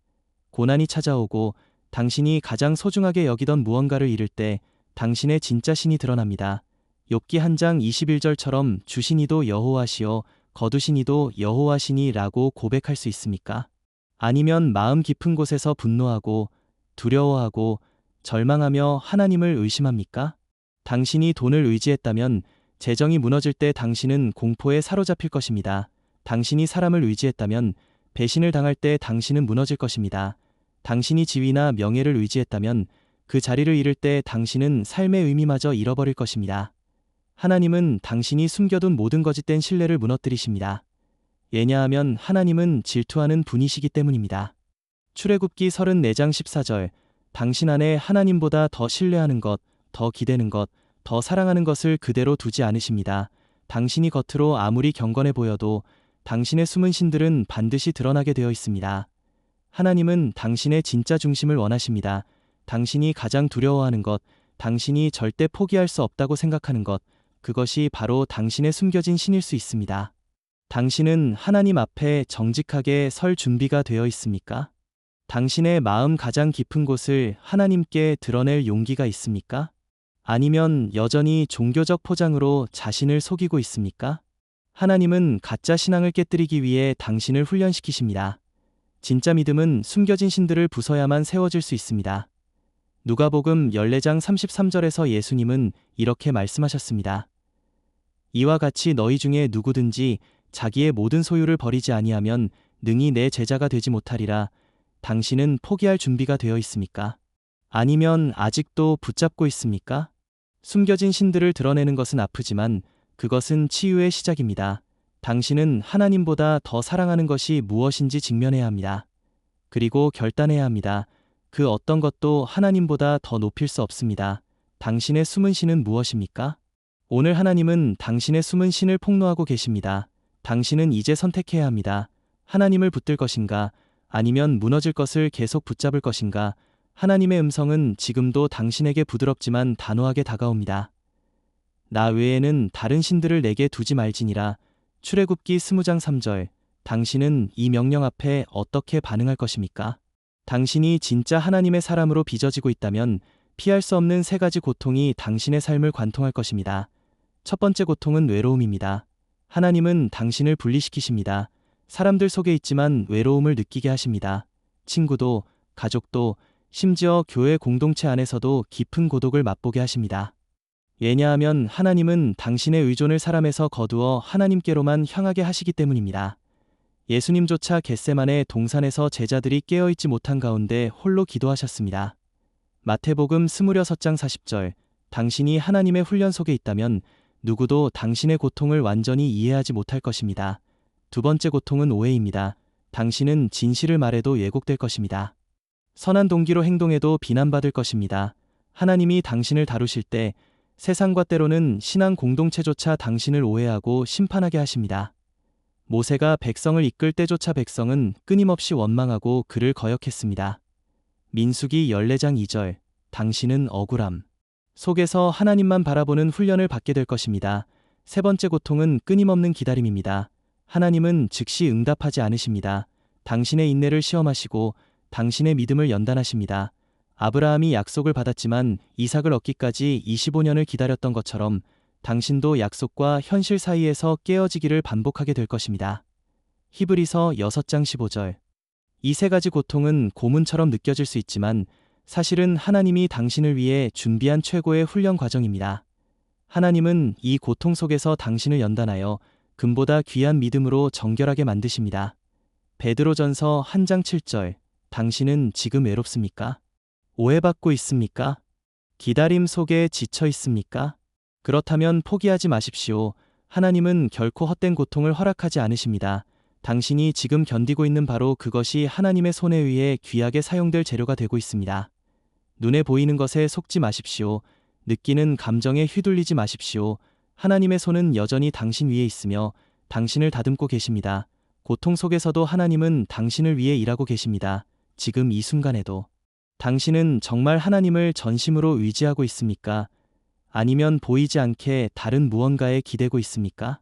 고난이 찾아오고 당신이 가장 소중하게 여기던 무언가를 잃을 때 당신의 진짜 신이 드러납니다. 욥기 1장 21절처럼 주신이도 여호와시요 거두신이도 여호와시니 라고 고백할 수 있습니까? 아니면 마음 깊은 곳에서 분노하고 두려워하고 절망하며 하나님을 의심합니까? 당신이 돈을 의지했다면 재정이 무너질 때 당신은 공포에 사로잡힐 것입니다. 당신이 사람을 의지했다면 배신을 당할 때 당신은 무너질 것입니다. 당신이 지위나 명예를 의지했다면 그 자리를 잃을 때 당신은 삶의 의미마저 잃어버릴 것입니다. 하나님은 당신이 숨겨둔 모든 거짓된 신뢰를 무너뜨리십니다. 왜냐하면 하나님은 질투하는 분이시기 때문입니다. 출애굽기 34장 14절. 당신 안에 하나님보다 더 신뢰하는 것, 더 기대는 것, 더 사랑하는 것을 그대로 두지 않으십니다. 당신이 겉으로 아무리 경건해 보여도 당신의 숨은 신들은 반드시 드러나게 되어 있습니다. 하나님은 당신의 진짜 중심을 원하십니다. 당신이 가장 두려워하는 것, 당신이 절대 포기할 수 없다고 생각하는 것, 그것이 바로 당신의 숨겨진 신일 수 있습니다. 당신은 하나님 앞에 정직하게 설 준비가 되어 있습니까? 당신의 마음 가장 깊은 곳을 하나님께 드러낼 용기가 있습니까? 아니면 여전히 종교적 포장으로 자신을 속이고 있습니까? 하나님은 가짜 신앙을 깨뜨리기 위해 당신을 훈련시키십니다. 진짜 믿음은 숨겨진 신들을 부숴야만 세워질 수 있습니다. 누가복음 14장 33절에서 예수님은 이렇게 말씀하셨습니다. 이와 같이 너희 중에 누구든지 자기의 모든 소유를 버리지 아니하면 능히 내 제자가 되지 못하리라. 당신은 포기할 준비가 되어 있습니까? 아니면 아직도 붙잡고 있습니까? 숨겨진 신들을 드러내는 것은 아프지만 그것은 치유의 시작입니다. 당신은 하나님보다 더 사랑하는 것이 무엇인지 직면해야 합니다. 그리고 결단해야 합니다. 그 어떤 것도 하나님보다 더 높일 수 없습니다. 당신의 숨은 신은 무엇입니까? 오늘 하나님은 당신의 숨은 신을 폭로하고 계십니다. 당신은 이제 선택해야 합니다. 하나님을 붙들 것인가? 아니면 무너질 것을 계속 붙잡을 것인가? 하나님의 음성은 지금도 당신에게 부드럽지만 단호하게 다가옵니다. 나 외에는 다른 신들을 내게 두지 말지니라. 출애굽기 20장 3절. 당신은 이 명령 앞에 어떻게 반응할 것입니까? 당신이 진짜 하나님의 사람으로 빚어지고 있다면 피할 수 없는 세 가지 고통이 당신의 삶을 관통할 것입니다. 첫 번째 고통은 외로움입니다. 하나님은 당신을 분리시키십니다. 사람들 속에 있지만 외로움을 느끼게 하십니다. 친구도, 가족도, 심지어 교회 공동체 안에서도 깊은 고독을 맛보게 하십니다. 왜냐하면 하나님은 당신의 의존을 사람에서 거두어 하나님께로만 향하게 하시기 때문입니다. 예수님조차 겟세마네 동산에서 제자들이 깨어있지 못한 가운데 홀로 기도하셨습니다. 마태복음 26장 40절. 당신이 하나님의 훈련 속에 있다면 누구도 당신의 고통을 완전히 이해하지 못할 것입니다. 두 번째 고통은 오해입니다. 당신은 진실을 말해도 왜곡될 것입니다. 선한 동기로 행동해도 비난받을 것입니다. 하나님이 당신을 다루실 때 세상과 때로는 신앙 공동체조차 당신을 오해하고 심판하게 하십니다. 모세가 백성을 이끌 때조차 백성은 끊임없이 원망하고 그를 거역했습니다. 민수기 14장 2절. 당신은 억울함 속에서 하나님만 바라보는 훈련을 받게 될 것입니다. 세 번째 고통은 끊임없는 기다림입니다. 하나님은 즉시 응답하지 않으십니다. 당신의 인내를 시험하시고 당신의 믿음을 연단하십니다. 아브라함이 약속을 받았지만 이삭을 얻기까지 25년을 기다렸던 것처럼 당신도 약속과 현실 사이에서 깨어지기를 반복하게 될 것입니다. 히브리서 6장 15절. 이 세 가지 고통은 고문처럼 느껴질 수 있지만 사실은 하나님이 당신을 위해 준비한 최고의 훈련 과정입니다. 하나님은 이 고통 속에서 당신을 연단하여 금보다 귀한 믿음으로 정결하게 만드십니다. 베드로전서 1장 7절. 당신은 지금 외롭습니까? 오해받고 있습니까? 기다림 속에 지쳐 있습니까? 그렇다면 포기하지 마십시오. 하나님은 결코 헛된 고통을 허락하지 않으십니다. 당신이 지금 견디고 있는 바로 그것이 하나님의 손에 의해 귀하게 사용될 재료가 되고 있습니다. 눈에 보이는 것에 속지 마십시오. 느끼는 감정에 휘둘리지 마십시오. 하나님의 손은 여전히 당신 위에 있으며 당신을 다듬고 계십니다. 고통 속에서도 하나님은 당신을 위해 일하고 계십니다. 지금 이 순간에도. 당신은 정말 하나님을 전심으로 의지하고 있습니까? 아니면 보이지 않게 다른 무언가에 기대고 있습니까?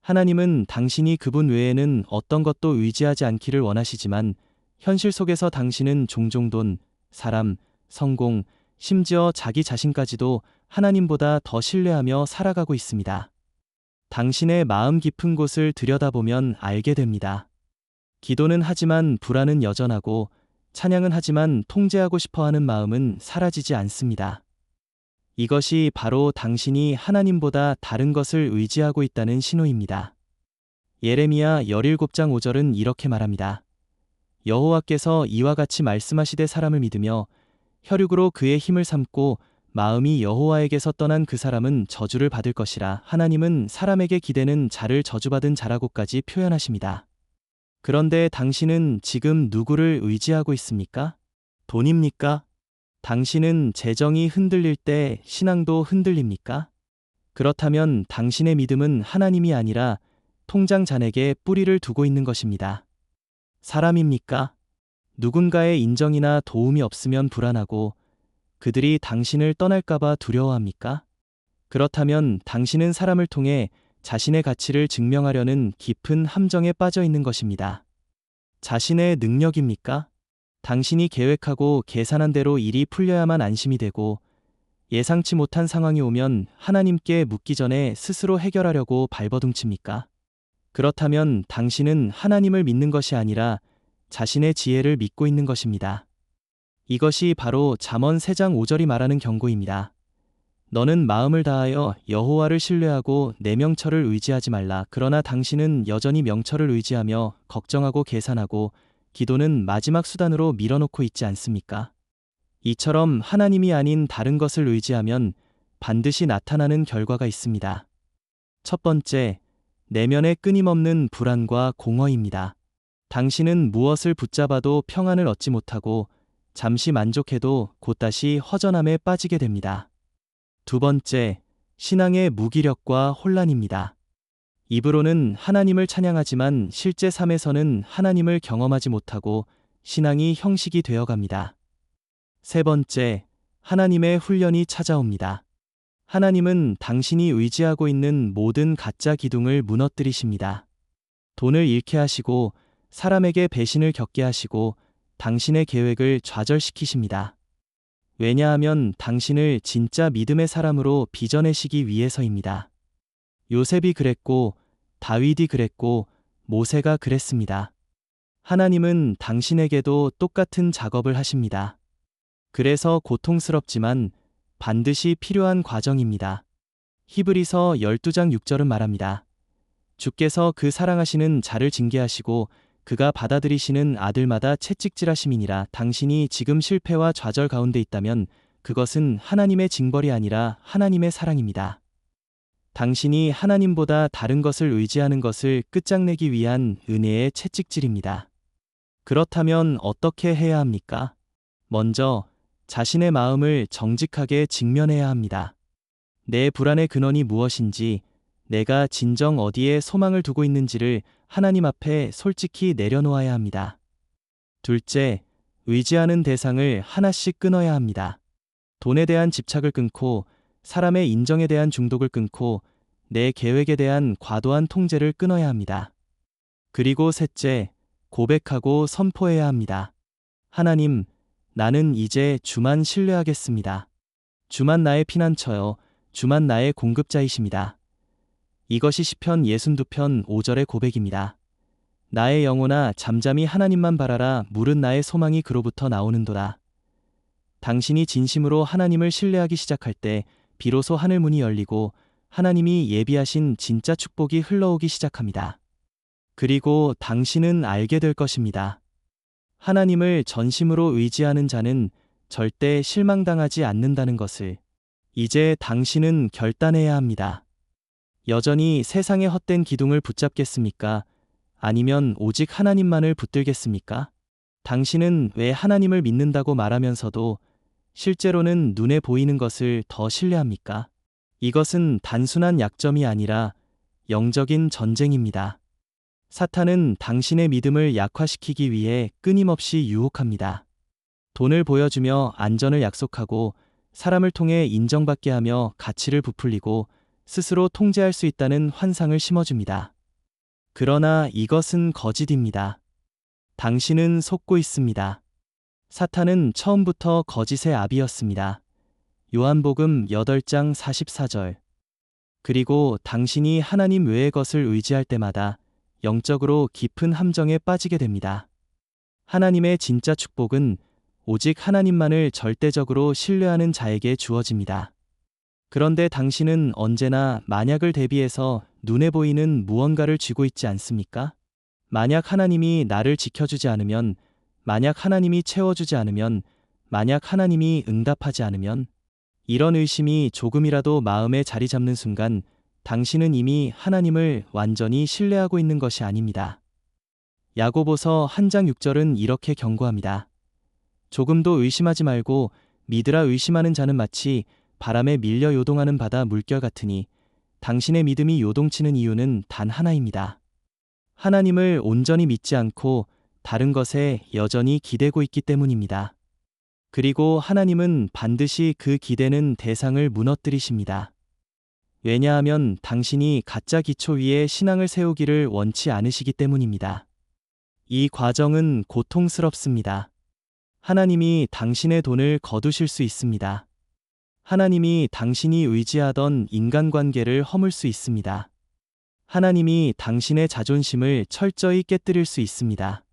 하나님은 당신이 그분 외에는 어떤 것도 의지하지 않기를 원하시지만 현실 속에서 당신은 종종 돈, 사람, 성공, 심지어 자기 자신까지도 하나님보다 더 신뢰하며 살아가고 있습니다. 당신의 마음 깊은 곳을 들여다보면 알게 됩니다. 기도는 하지만 불안은 여전하고 찬양은 하지만 통제하고 싶어하는 마음은 사라지지 않습니다. 이것이 바로 당신이 하나님보다 다른 것을 의지하고 있다는 신호입니다. 예레미야 17장 5절은 이렇게 말합니다. 여호와께서 이와 같이 말씀하시되 사람을 믿으며 혈육으로 그의 힘을 삼고 마음이 여호와에게서 떠난 그 사람은 저주를 받을 것이라. 하나님은 사람에게 기대는 자를 저주받은 자라고까지 표현하십니다. 그런데 당신은 지금 누구를 의지하고 있습니까? 돈입니까? 당신은 재정이 흔들릴 때 신앙도 흔들립니까? 그렇다면 당신의 믿음은 하나님이 아니라 통장 잔액에 뿌리를 두고 있는 것입니다. 사람입니까? 누군가의 인정이나 도움이 없으면 불안하고 그들이 당신을 떠날까봐 두려워합니까? 그렇다면 당신은 사람을 통해 자신의 가치를 증명하려는 깊은 함정에 빠져 있는 것입니다. 자신의 능력입니까? 당신이 계획하고 계산한 대로 일이 풀려야만 안심이 되고 예상치 못한 상황이 오면 하나님께 묻기 전에 스스로 해결하려고 발버둥칩니까? 그렇다면 당신은 하나님을 믿는 것이 아니라 자신의 지혜를 믿고 있는 것입니다. 이것이 바로 잠언 3장 5절이 말하는 경고입니다. 너는 마음을 다하여 여호와를 신뢰하고 내 명철을 의지하지 말라. 그러나 당신은 여전히 명철을 의지하며 걱정하고 계산하고 기도는 마지막 수단으로 밀어놓고 있지 않습니까? 이처럼 하나님이 아닌 다른 것을 의지하면 반드시 나타나는 결과가 있습니다. 첫 번째, 내면의 끊임없는 불안과 공허입니다. 당신은 무엇을 붙잡아도 평안을 얻지 못하고 잠시 만족해도 곧 다시 허전함에 빠지게 됩니다. 두 번째, 신앙의 무기력과 혼란입니다. 입으로는 하나님을 찬양하지만 실제 삶에서는 하나님을 경험하지 못하고 신앙이 형식이 되어갑니다. 세 번째, 하나님의 훈련이 찾아옵니다. 하나님은 당신이 의지하고 있는 모든 가짜 기둥을 무너뜨리십니다. 돈을 잃게 하시고 사람에게 배신을 겪게 하시고 당신의 계획을 좌절시키십니다. 왜냐하면 당신을 진짜 믿음의 사람으로 빚어내시기 위해서입니다. 요셉이 그랬고 다윗이 그랬고 모세가 그랬습니다. 하나님은 당신에게도 똑같은 작업을 하십니다. 그래서 고통스럽지만 반드시 필요한 과정입니다. 히브리서 12장 6절은 말합니다. 주께서 그 사랑하시는 자를 징계하시고 그가 받아들이시는 아들마다 채찍질하심이니라. 당신이 지금 실패와 좌절 가운데 있다면 그것은 하나님의 징벌이 아니라 하나님의 사랑입니다. 당신이 하나님보다 다른 것을 의지하는 것을 끝장내기 위한 은혜의 채찍질입니다. 그렇다면 어떻게 해야 합니까? 먼저 자신의 마음을 정직하게 직면해야 합니다. 내 불안의 근원이 무엇인지, 내가 진정 어디에 소망을 두고 있는지를 하나님 앞에 솔직히 내려놓아야 합니다. 둘째, 의지하는 대상을 하나씩 끊어야 합니다. 돈에 대한 집착을 끊고, 사람의 인정에 대한 중독을 끊고, 내 계획에 대한 과도한 통제를 끊어야 합니다. 그리고 셋째, 고백하고 선포해야 합니다. 하나님, 나는 이제 주만 신뢰하겠습니다. 주만 나의 피난처요, 주만 나의 공급자이십니다. 이것이 시편 62편 5절의 고백입니다. 나의 영혼아 잠잠히 하나님만 바라라. 물은 나의 소망이 그로부터 나오는도다. 당신이 진심으로 하나님을 신뢰하기 시작할 때 비로소 하늘 문이 열리고 하나님이 예비하신 진짜 축복이 흘러오기 시작합니다. 그리고 당신은 알게 될 것입니다. 하나님을 전심으로 의지하는 자는 절대 실망당하지 않는다는 것을 이제 당신은 결단해야 합니다. 여전히 세상의 헛된 기둥을 붙잡겠습니까? 아니면 오직 하나님만을 붙들겠습니까? 당신은 왜 하나님을 믿는다고 말하면서도 실제로는 눈에 보이는 것을 더 신뢰합니까? 이것은 단순한 약점이 아니라 영적인 전쟁입니다. 사탄은 당신의 믿음을 약화시키기 위해 끊임없이 유혹합니다. 돈을 보여주며 안전을 약속하고 사람을 통해 인정받게 하며 가치를 부풀리고 스스로 통제할 수 있다는 환상을 심어줍니다. 그러나 이것은 거짓입니다. 당신은 속고 있습니다. 사탄은 처음부터 거짓의 아비였습니다. 요한복음 8장 44절. 그리고 당신이 하나님 외의 것을 의지할 때마다 영적으로 깊은 함정에 빠지게 됩니다. 하나님의 진짜 축복은 오직 하나님만을 절대적으로 신뢰하는 자에게 주어집니다. 그런데 당신은 언제나 만약을 대비해서 눈에 보이는 무언가를 쥐고 있지 않습니까? 만약 하나님이 나를 지켜주지 않으면, 만약 하나님이 채워주지 않으면, 만약 하나님이 응답하지 않으면, 이런 의심이 조금이라도 마음에 자리 잡는 순간 당신은 이미 하나님을 완전히 신뢰하고 있는 것이 아닙니다. 야고보서 1장 6절은 이렇게 경고합니다. 조금도 의심하지 말고 믿으라. 의심하는 자는 마치 바람에 밀려 요동하는 바다 물결 같으니 당신의 믿음이 요동치는 이유는 단 하나입니다. 하나님을 온전히 믿지 않고 다른 것에 여전히 기대고 있기 때문입니다. 그리고 하나님은 반드시 그 기대는 대상을 무너뜨리십니다. 왜냐하면 당신이 가짜 기초 위에 신앙을 세우기를 원치 않으시기 때문입니다. 이 과정은 고통스럽습니다. 하나님이 당신의 돈을 거두실 수 있습니다. 하나님이 당신이 의지하던 인간관계를 허물 수 있습니다. 하나님이 당신의 자존심을 철저히 깨뜨릴 수 있습니다.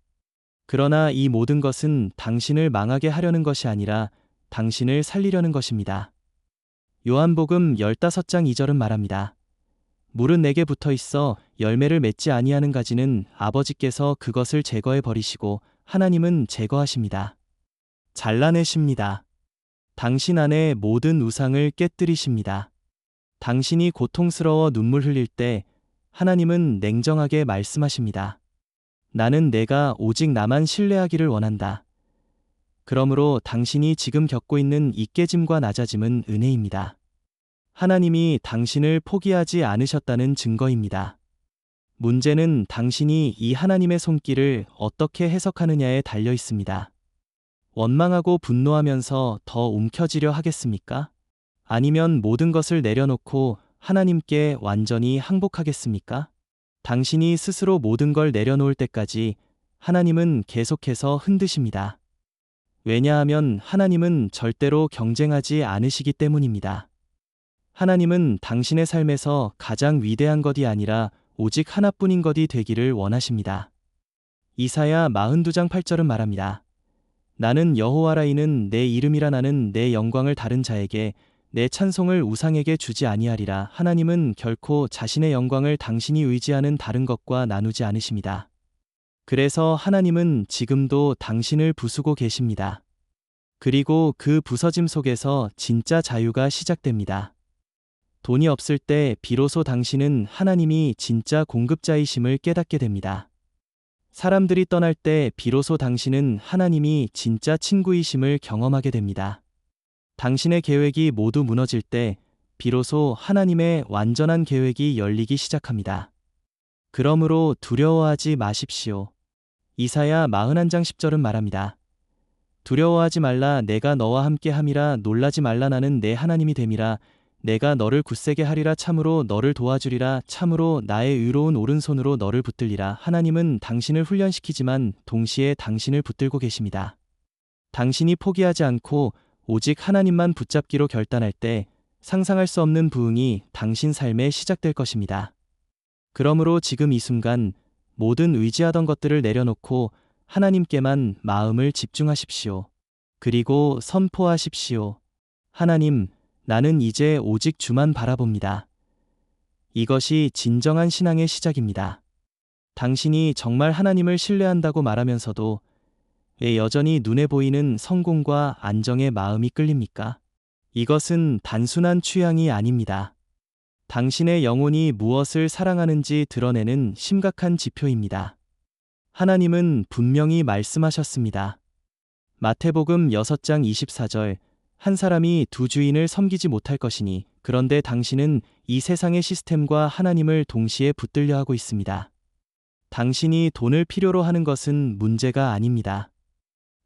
그러나 이 모든 것은 당신을 망하게 하려는 것이 아니라 당신을 살리려는 것입니다. 요한복음 15장 2절은 말합니다. 물은 내게 붙어 있어 열매를 맺지 아니하는 가지는 아버지께서 그것을 제거해 버리시고 하나님은 제거하십니다. 잘라내십니다. 당신 안의 모든 우상을 깨뜨리십니다. 당신이 고통스러워 눈물 흘릴 때 하나님은 냉정하게 말씀하십니다. 나는 내가 오직 나만 신뢰하기를 원한다. 그러므로 당신이 지금 겪고 있는 이 깨짐과 낮아짐은 은혜입니다. 하나님이 당신을 포기하지 않으셨다는 증거입니다. 문제는 당신이 이 하나님의 손길을 어떻게 해석하느냐에 달려 있습니다. 원망하고 분노하면서 더 움켜쥐려 하겠습니까? 아니면 모든 것을 내려놓고 하나님께 완전히 항복하겠습니까? 당신이 스스로 모든 걸 내려놓을 때까지 하나님은 계속해서 흔드십니다. 왜냐하면 하나님은 절대로 경쟁하지 않으시기 때문입니다. 하나님은 당신의 삶에서 가장 위대한 것이 아니라 오직 하나뿐인 것이 되기를 원하십니다. 이사야 42장 8절은 말합니다. 나는 여호와라. 이는 내 이름이라. 나는 내 영광을 다른 자에게 내 찬송을 우상에게 주지 아니하리라. 하나님은 결코 자신의 영광을 당신이 의지하는 다른 것과 나누지 않으십니다. 그래서 하나님은 지금도 당신을 부수고 계십니다. 그리고 그 부서짐 속에서 진짜 자유가 시작됩니다. 돈이 없을 때 비로소 당신은 하나님이 진짜 공급자이심을 깨닫게 됩니다. 사람들이 떠날 때 비로소 당신은 하나님이 진짜 친구이심을 경험하게 됩니다. 당신의 계획이 모두 무너질 때 비로소 하나님의 완전한 계획이 열리기 시작합니다. 그러므로 두려워하지 마십시오. 이사야 41장 10절은 말합니다. 두려워하지 말라. 내가 너와 함께 함이라. 놀라지 말라. 나는 내 하나님이 됨이라. 내가 너를 굳세게 하리라. 참으로 너를 도와주리라. 참으로 나의 의로운 오른손으로 너를 붙들리라. 하나님은 당신을 훈련시키지만 동시에 당신을 붙들고 계십니다. 당신이 포기하지 않고 오직 하나님만 붙잡기로 결단할 때 상상할 수 없는 부흥이 당신 삶에 시작될 것입니다. 그러므로 지금 이 순간 모든 의지하던 것들을 내려놓고 하나님께만 마음을 집중하십시오. 그리고 선포하십시오. 하나님, 나는 이제 오직 주만 바라봅니다. 이것이 진정한 신앙의 시작입니다. 당신이 정말 하나님을 신뢰한다고 말하면서도 왜 여전히 눈에 보이는 성공과 안정의 마음이 끌립니까? 이것은 단순한 취향이 아닙니다. 당신의 영혼이 무엇을 사랑하는지 드러내는 심각한 지표입니다. 하나님은 분명히 말씀하셨습니다. 마태복음 6장 24절, 한 사람이 두 주인을 섬기지 못할 것이니 그런데 당신은 이 세상의 시스템과 하나님을 동시에 붙들려 하고 있습니다. 당신이 돈을 필요로 하는 것은 문제가 아닙니다.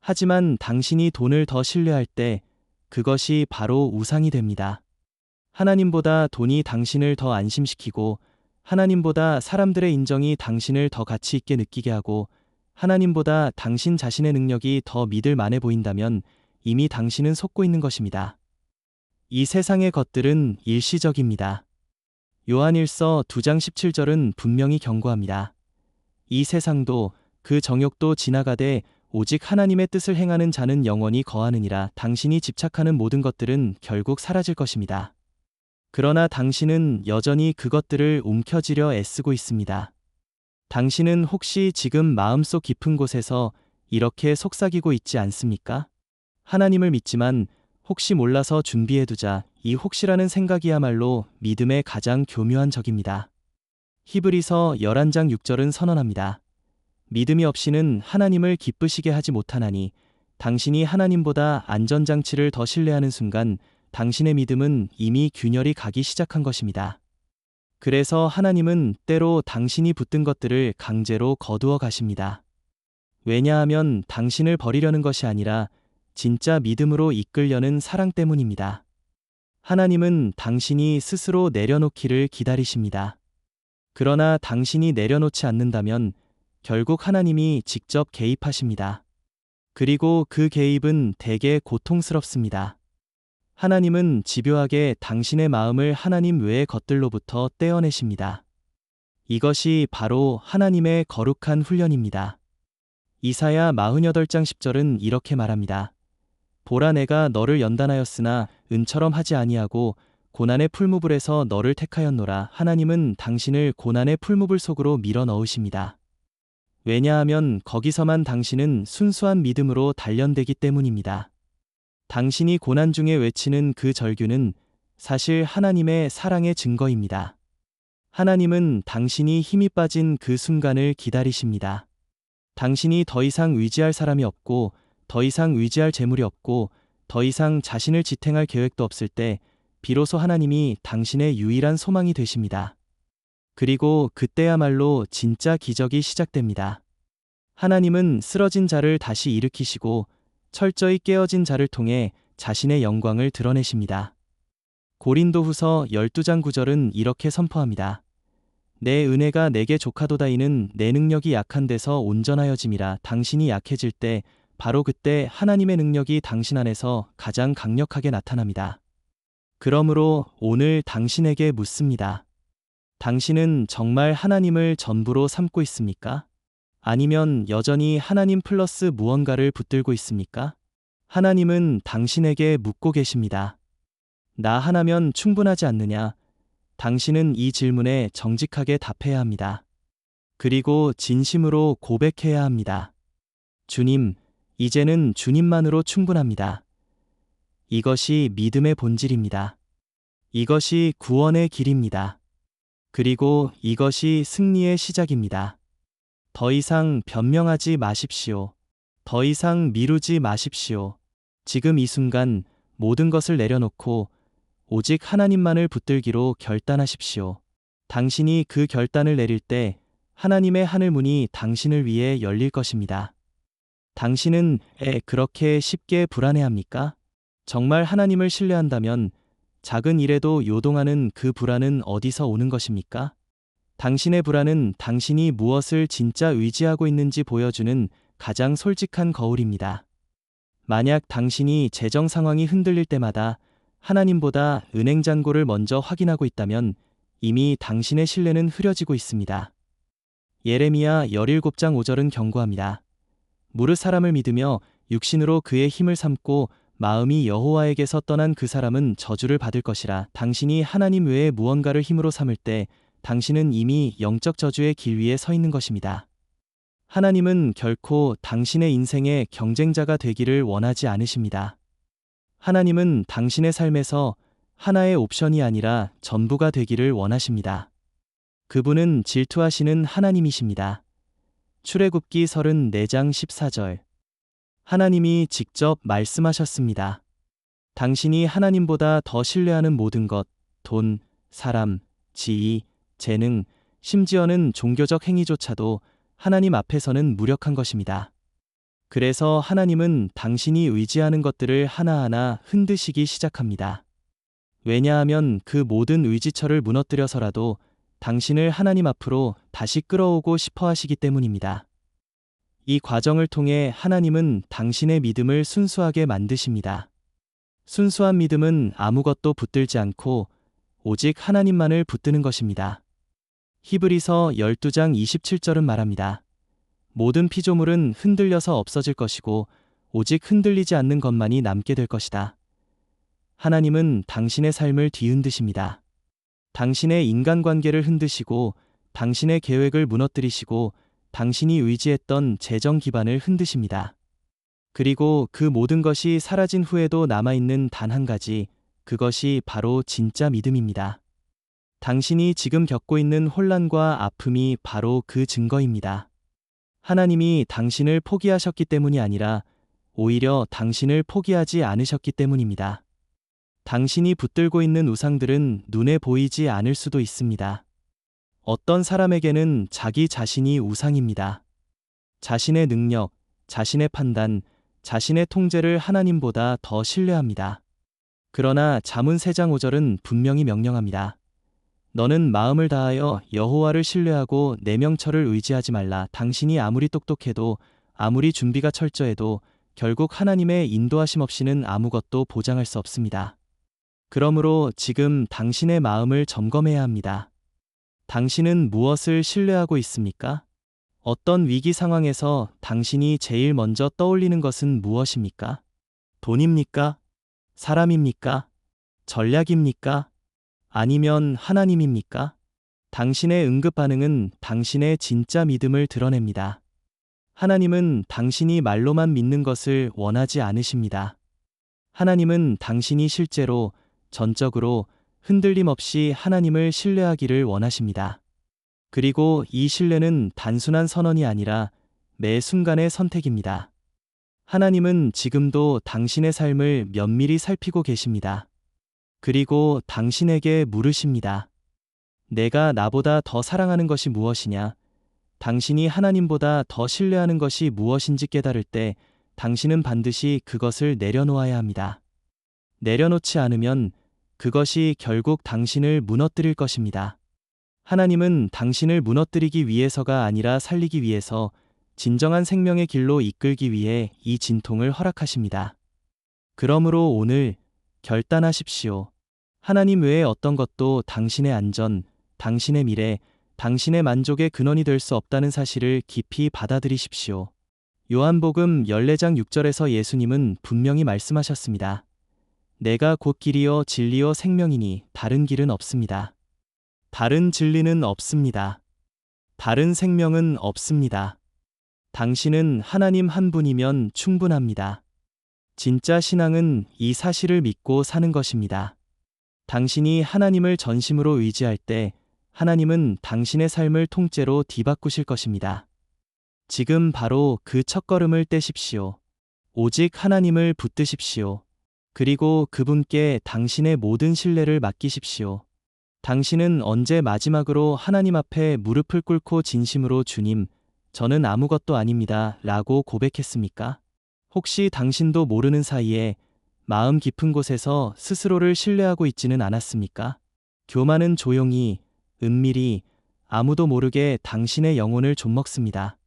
하지만 당신이 돈을 더 신뢰할 때 그것이 바로 우상이 됩니다. 하나님보다 돈이 당신을 더 안심시키고 하나님보다 사람들의 인정이 당신을 더 가치 있게 느끼게 하고 하나님보다 당신 자신의 능력이 더 믿을 만해 보인다면 이미 당신은 속고 있는 것입니다. 이 세상의 것들은 일시적입니다. 요한일서 2장 17절은 분명히 경고합니다. 이 세상도 그 정욕도 지나가되 오직 하나님의 뜻을 행하는 자는 영원히 거하느니라. 당신이 집착하는 모든 것들은 결국 사라질 것입니다. 그러나 당신은 여전히 그것들을 움켜쥐려 애쓰고 있습니다. 당신은 혹시 지금 마음속 깊은 곳에서 이렇게 속삭이고 있지 않습니까? 하나님을 믿지만 혹시 몰라서 준비해두자. 이 혹시라는 생각이야말로 믿음의 가장 교묘한 적입니다. 히브리서 11장 6절은 선언합니다. 믿음이 없이는 하나님을 기쁘시게 하지 못하나니 당신이 하나님보다 안전장치를 더 신뢰하는 순간 당신의 믿음은 이미 균열이 가기 시작한 것입니다. 그래서 하나님은 때로 당신이 붙든 것들을 강제로 거두어 가십니다. 왜냐하면 당신을 버리려는 것이 아니라 진짜 믿음으로 이끌려는 사랑 때문입니다. 하나님은 당신이 스스로 내려놓기를 기다리십니다. 그러나 당신이 내려놓지 않는다면 결국 하나님이 직접 개입하십니다. 그리고 그 개입은 대개 고통스럽습니다. 하나님은 집요하게 당신의 마음을 하나님 외의 것들로부터 떼어내십니다. 이것이 바로 하나님의 거룩한 훈련입니다. 이사야 48장 10절은 이렇게 말합니다. 보라, 내가 너를 연단하였으나 은처럼 하지 아니하고 고난의 풀무불에서 너를 택하였노라. 하나님은 당신을 고난의 풀무불 속으로 밀어 넣으십니다. 왜냐하면 거기서만 당신은 순수한 믿음으로 단련되기 때문입니다. 당신이 고난 중에 외치는 그 절규는 사실 하나님의 사랑의 증거입니다. 하나님은 당신이 힘이 빠진 그 순간을 기다리십니다. 당신이 더 이상 의지할 사람이 없고, 더 이상 의지할 재물이 없고, 더 이상 자신을 지탱할 계획도 없을 때, 비로소 하나님이 당신의 유일한 소망이 되십니다. 그리고 그때야말로 진짜 기적이 시작됩니다. 하나님은 쓰러진 자를 다시 일으키시고, 철저히 깨어진 자를 통해 자신의 영광을 드러내십니다. 고린도후서 12장 9절은 이렇게 선포합니다. 내 은혜가 내게 족하도다이는 내 능력이 약한 데서 온전하여짐이라. 당신이 약해질 때 바로 그때 하나님의 능력이 당신 안에서 가장 강력하게 나타납니다. 그러므로 오늘 당신에게 묻습니다. 당신은 정말 하나님을 전부로 삼고 있습니까? 아니면 여전히 하나님 플러스 무언가를 붙들고 있습니까? 하나님은 당신에게 묻고 계십니다. 나 하나면 충분하지 않느냐? 당신은 이 질문에 정직하게 답해야 합니다. 그리고 진심으로 고백해야 합니다. 주님, 이제는 주님만으로 충분합니다. 이것이 믿음의 본질입니다. 이것이 구원의 길입니다. 그리고 이것이 승리의 시작입니다. 더 이상 변명하지 마십시오. 더 이상 미루지 마십시오. 지금 이 순간 모든 것을 내려놓고 오직 하나님만을 붙들기로 결단하십시오. 당신이 그 결단을 내릴 때 하나님의 하늘문이 당신을 위해 열릴 것입니다. 당신은 그렇게 쉽게 불안해합니까? 정말 하나님을 신뢰한다면 작은 일에도 요동하는 그 불안은 어디서 오는 것입니까? 당신의 불안은 당신이 무엇을 진짜 의지하고 있는지 보여주는 가장 솔직한 거울입니다. 만약 당신이 재정 상황이 흔들릴 때마다 하나님보다 은행 잔고를 먼저 확인하고 있다면 이미 당신의 신뢰는 흐려지고 있습니다. 예레미야 17장 5절은 경고합니다. 무릇 사람을 믿으며 육신으로 그의 힘을 삼고 마음이 여호와에게서 떠난 그 사람은 저주를 받을 것이라. 당신이 하나님 외에 무언가를 힘으로 삼을 때 당신은 이미 영적 저주의 길 위에 서 있는 것입니다. 하나님은 결코 당신의 인생의 경쟁자가 되기를 원하지 않으십니다. 하나님은 당신의 삶에서 하나의 옵션이 아니라 전부가 되기를 원하십니다. 그분은 질투하시는 하나님이십니다. 출애굽기 34장 14절. 하나님이 직접 말씀하셨습니다. 당신이 하나님보다 더 신뢰하는 모든 것, 돈, 사람, 지위, 재능, 심지어는 종교적 행위조차도 하나님 앞에서는 무력한 것입니다. 그래서 하나님은 당신이 의지하는 것들을 하나하나 흔드시기 시작합니다. 왜냐하면 그 모든 의지처를 무너뜨려서라도 당신을 하나님 앞으로 다시 끌어오고 싶어 하시기 때문입니다. 이 과정을 통해 하나님은 당신의 믿음을 순수하게 만드십니다. 순수한 믿음은 아무것도 붙들지 않고 오직 하나님만을 붙드는 것입니다. 히브리서 12장 27절은 말합니다. 모든 피조물은 흔들려서 없어질 것이고 오직 흔들리지 않는 것만이 남게 될 것이다. 하나님은 당신의 삶을 뒤흔드십니다. 당신의 인간관계를 흔드시고 당신의 계획을 무너뜨리시고 당신이 의지했던 재정 기반을 흔드십니다. 그리고 그 모든 것이 사라진 후에도 남아있는 단 한 가지, 그것이 바로 진짜 믿음입니다. 당신이 지금 겪고 있는 혼란과 아픔이 바로 그 증거입니다. 하나님이 당신을 포기하셨기 때문이 아니라 오히려 당신을 포기하지 않으셨기 때문입니다. 당신이 붙들고 있는 우상들은 눈에 보이지 않을 수도 있습니다. 어떤 사람에게는 자기 자신이 우상입니다. 자신의 능력, 자신의 판단, 자신의 통제를 하나님보다 더 신뢰합니다. 그러나 잠언 3장 5절은 분명히 명령합니다. 너는 마음을 다하여 여호와를 신뢰하고 내 명철을 의지하지 말라. 당신이 아무리 똑똑해도 아무리 준비가 철저해도 결국 하나님의 인도하심 없이는 아무것도 보장할 수 없습니다. 그러므로 지금 당신의 마음을 점검해야 합니다. 당신은 무엇을 신뢰하고 있습니까? 어떤 위기 상황에서 당신이 제일 먼저 떠올리는 것은 무엇입니까? 돈입니까? 사람입니까? 전략입니까? 아니면 하나님입니까? 당신의 응급 반응은 당신의 진짜 믿음을 드러냅니다. 하나님은 당신이 말로만 믿는 것을 원하지 않으십니다. 하나님은 당신이 실제로, 전적으로, 흔들림 없이 하나님을 신뢰하기를 원하십니다. 그리고 이 신뢰는 단순한 선언이 아니라 매 순간의 선택입니다. 하나님은 지금도 당신의 삶을 면밀히 살피고 계십니다. 그리고 당신에게 물으십니다. 내가 나보다 더 사랑하는 것이 무엇이냐? 당신이 하나님보다 더 신뢰하는 것이 무엇인지 깨달을 때 당신은 반드시 그것을 내려놓아야 합니다. 내려놓지 않으면 그것이 결국 당신을 무너뜨릴 것입니다. 하나님은 당신을 무너뜨리기 위해서가 아니라 살리기 위해서, 진정한 생명의 길로 이끌기 위해 이 진통을 허락하십니다. 그러므로 오늘 결단하십시오. 하나님 외에 어떤 것도 당신의 안전, 당신의 미래, 당신의 만족의 근원이 될 수 없다는 사실을 깊이 받아들이십시오. 요한복음 14장 6절에서 예수님은 분명히 말씀하셨습니다. 내가 곧 길이요 진리요 생명이니 다른 길은 없습니다. 다른 진리는 없습니다. 다른 생명은 없습니다. 당신은 하나님 한 분이면 충분합니다. 진짜 신앙은 이 사실을 믿고 사는 것입니다. 당신이 하나님을 전심으로 의지할 때 하나님은 당신의 삶을 통째로 뒤바꾸실 것입니다. 지금 바로 그 첫걸음을 떼십시오. 오직 하나님을 붙드십시오. 그리고 그분께 당신의 모든 신뢰를 맡기십시오. 당신은 언제 마지막으로 하나님 앞에 무릎을 꿇고 진심으로 주님, 저는 아무것도 아닙니다 라고 고백했습니까? 혹시 당신도 모르는 사이에 마음 깊은 곳에서 스스로를 신뢰하고 있지는 않았습니까? 교만은 조용히, 은밀히, 아무도 모르게 당신의 영혼을 좀먹습니다.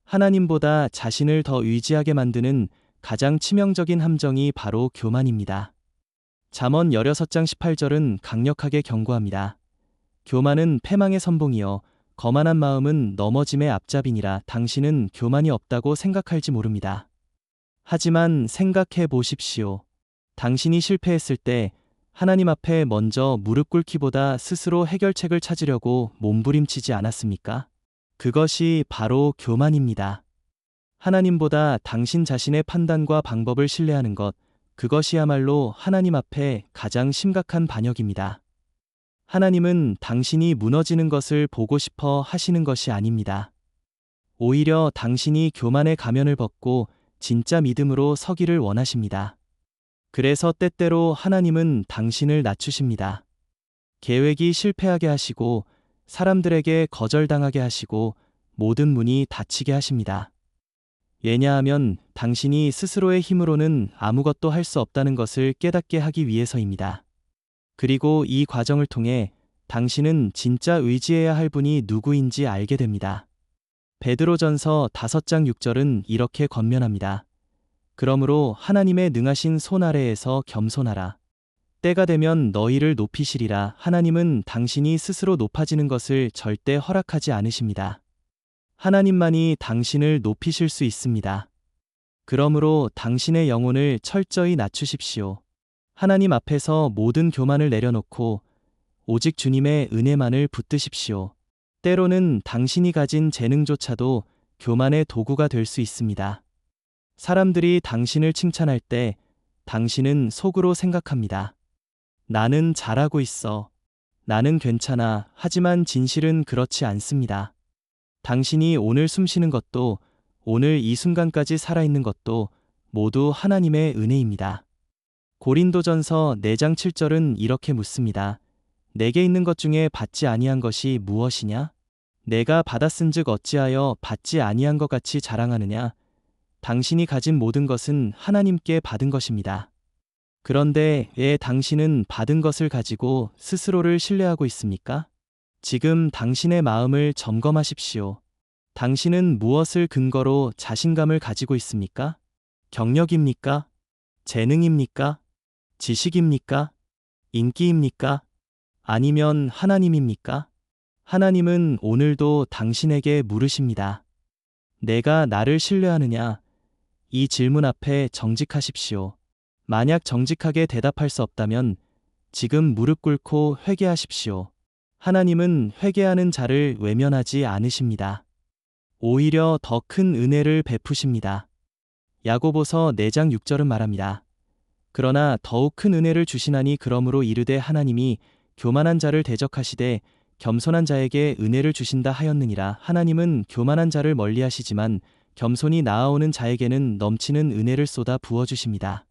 하나님보다 자신을 더 의지하게 만드는 가장 치명적인 함정이 바로 교만입니다. 잠언 16장 18절은 강력하게 경고합니다. 교만은 패망의 선봉이여 거만한 마음은 넘어짐의 앞잡이니라. 당신은 교만이 없다고 생각할지 모릅니다. 하지만 생각해 보십시오. 당신이 실패했을 때 하나님 앞에 먼저 무릎 꿇기보다 스스로 해결책을 찾으려고 몸부림치지 않았습니까? 그것이 바로 교만입니다. 하나님보다 당신 자신의 판단과 방법을 신뢰하는 것, 그것이야말로 하나님 앞에 가장 심각한 반역입니다. 하나님은 당신이 무너지는 것을 보고 싶어 하시는 것이 아닙니다. 오히려 당신이 교만의 가면을 벗고 진짜 믿음으로 서기를 원하십니다. 그래서 때때로 하나님은 당신을 낮추십니다. 계획이 실패하게 하시고 사람들에게 거절당하게 하시고 모든 문이 닫히게 하십니다. 왜냐하면 당신이 스스로의 힘으로는 아무것도 할 수 없다는 것을 깨닫게 하기 위해서입니다. 그리고 이 과정을 통해 당신은 진짜 의지해야 할 분이 누구인지 알게 됩니다. 베드로전서 5장 6절은 이렇게 권면합니다. 그러므로 하나님의 능하신 손 아래에서 겸손하라. 때가 되면 너희를 높이시리라. 하나님은 당신이 스스로 높아지는 것을 절대 허락하지 않으십니다. 하나님만이 당신을 높이실 수 있습니다. 그러므로 당신의 영혼을 철저히 낮추십시오. 하나님 앞에서 모든 교만을 내려놓고 오직 주님의 은혜만을 붙드십시오. 때로는 당신이 가진 재능조차도 교만의 도구가 될 수 있습니다. 사람들이 당신을 칭찬할 때 당신은 속으로 생각합니다. 나는 잘하고 있어. 나는 괜찮아. 하지만 진실은 그렇지 않습니다. 당신이 오늘 숨쉬는 것도, 오늘 이 순간까지 살아있는 것도 모두 하나님의 은혜입니다. 고린도전서 4장 7절은 이렇게 묻습니다. 내게 있는 것 중에 받지 아니한 것이 무엇이냐? 내가 받았은즉 어찌하여 받지 아니한 것 같이 자랑하느냐? 당신이 가진 모든 것은 하나님께 받은 것입니다. 그런데 왜 당신은 받은 것을 가지고 스스로를 신뢰하고 있습니까? 지금 당신의 마음을 점검하십시오. 당신은 무엇을 근거로 자신감을 가지고 있습니까? 경력입니까? 재능입니까? 지식입니까? 인기입니까? 아니면 하나님입니까? 하나님은 오늘도 당신에게 물으십니다. 내가 나를 신뢰하느냐? 이 질문 앞에 정직하십시오. 만약 정직하게 대답할 수 없다면 지금 무릎 꿇고 회개하십시오. 하나님은 회개하는 자를 외면하지 않으십니다. 오히려 더 큰 은혜를 베푸십니다. 야고보서 4장 6절은 말합니다. 그러나 더욱 큰 은혜를 주시나니 그러므로 이르되 하나님이 교만한 자를 대적하시되 겸손한 자에게 은혜를 주신다 하였느니라. 하나님은 교만한 자를 멀리하시지만 겸손히 나아오는 자에게는 넘치는 은혜를 쏟아 부어주십니다.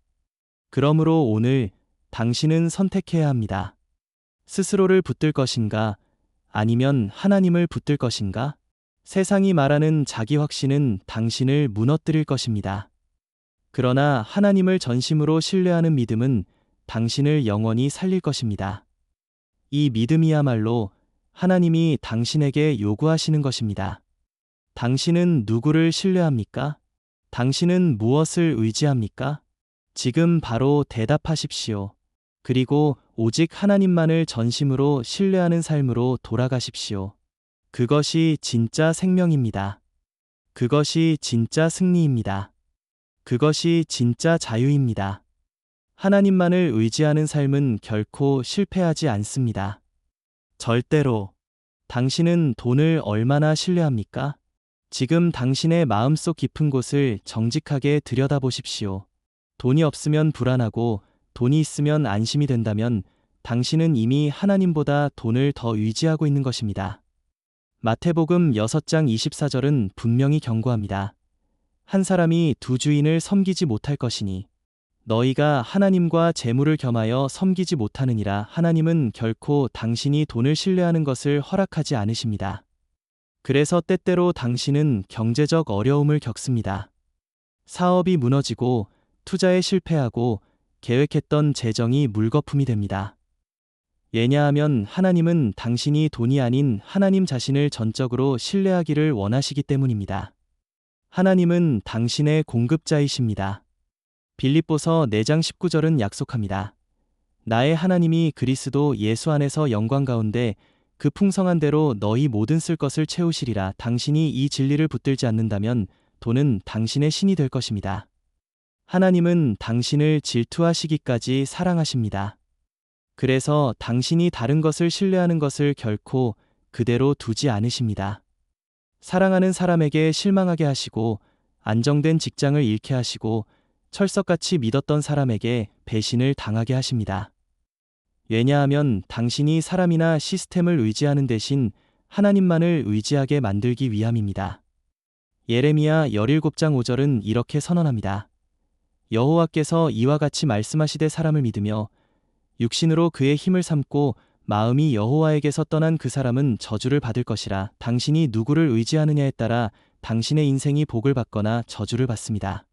그러므로 오늘 당신은 선택해야 합니다. 스스로를 붙들 것인가? 아니면 하나님을 붙들 것인가? 세상이 말하는 자기 확신은 당신을 무너뜨릴 것입니다. 그러나 하나님을 전심으로 신뢰하는 믿음은 당신을 영원히 살릴 것입니다. 이 믿음이야말로 하나님이 당신에게 요구하시는 것입니다. 당신은 누구를 신뢰합니까? 당신은 무엇을 의지합니까? 지금 바로 대답하십시오. 그리고 오직 하나님만을 전심으로 신뢰하는 삶으로 돌아가십시오. 그것이 진짜 생명입니다. 그것이 진짜 승리입니다. 그것이 진짜 자유입니다. 하나님만을 의지하는 삶은 결코 실패하지 않습니다. 절대로. 당신은 돈을 얼마나 신뢰합니까? 지금 당신의 마음속 깊은 곳을 정직하게 들여다보십시오. 돈이 없으면 불안하고 돈이 있으면 안심이 된다면 당신은 이미 하나님보다 돈을 더 의지하고 있는 것입니다. 마태복음 6장 24절은 분명히 경고합니다. 한 사람이 두 주인을 섬기지 못할 것이니 너희가 하나님과 재물을 겸하여 섬기지 못하느니라. 하나님은 결코 당신이 돈을 신뢰하는 것을 허락하지 않으십니다. 그래서 때때로 당신은 경제적 어려움을 겪습니다. 사업이 무너지고 투자에 실패하고 계획했던 재정이 물거품이 됩니다. 왜냐하면 하나님은 당신이 돈이 아닌 하나님 자신을 전적으로 신뢰하기를 원하시기 때문입니다. 하나님은 당신의 공급자이십니다. 빌립보서 4장 19절은 약속합니다. 나의 하나님이 그리스도 예수 안에서 영광 가운데 그 풍성한 대로 너희 모든 쓸 것을 채우시리라. 당신이 이 진리를 붙들지 않는다면 돈은 당신의 신이 될 것입니다. 하나님은 당신을 질투하시기까지 사랑하십니다. 그래서 당신이 다른 것을 신뢰하는 것을 결코 그대로 두지 않으십니다. 사랑하는 사람에게 실망하게 하시고 안정된 직장을 잃게 하시고 철석같이 믿었던 사람에게 배신을 당하게 하십니다. 왜냐하면 당신이 사람이나 시스템을 의지하는 대신 하나님만을 의지하게 만들기 위함입니다. 예레미야 17장 5절은 이렇게 선언합니다. 여호와께서 이와 같이 말씀하시되 사람을 믿으며 육신으로 그의 힘을 삼고 마음이 여호와에게서 떠난 그 사람은 저주를 받을 것이라. 당신이 누구를 의지하느냐에 따라 당신의 인생이 복을 받거나 저주를 받습니다.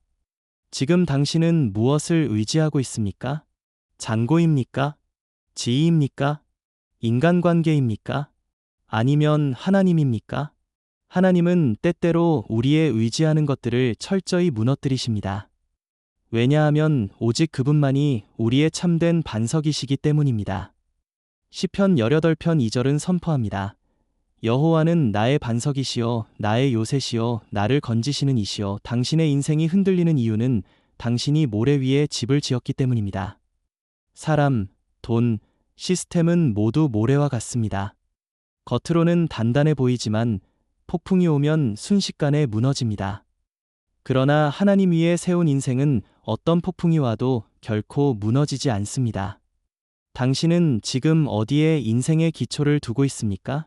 지금 당신은 무엇을 의지하고 있습니까? 잔고입니까? 지위입니까? 인간관계입니까? 아니면 하나님입니까? 하나님은 때때로 우리의 의지하는 것들을 철저히 무너뜨리십니다. 왜냐하면 오직 그분만이 우리의 참된 반석이시기 때문입니다. 시편 18편 2절은 선포합니다. 여호와는 나의 반석이시요 나의 요새시요 나를 건지시는 이시요. 당신의 인생이 흔들리는 이유는 당신이 모래 위에 집을 지었기 때문입니다. 사람, 돈, 시스템은 모두 모래와 같습니다. 겉으로는 단단해 보이지만 폭풍이 오면 순식간에 무너집니다. 그러나 하나님 위에 세운 인생은 어떤 폭풍이 와도 결코 무너지지 않습니다. 당신은 지금 어디에 인생의 기초를 두고 있습니까?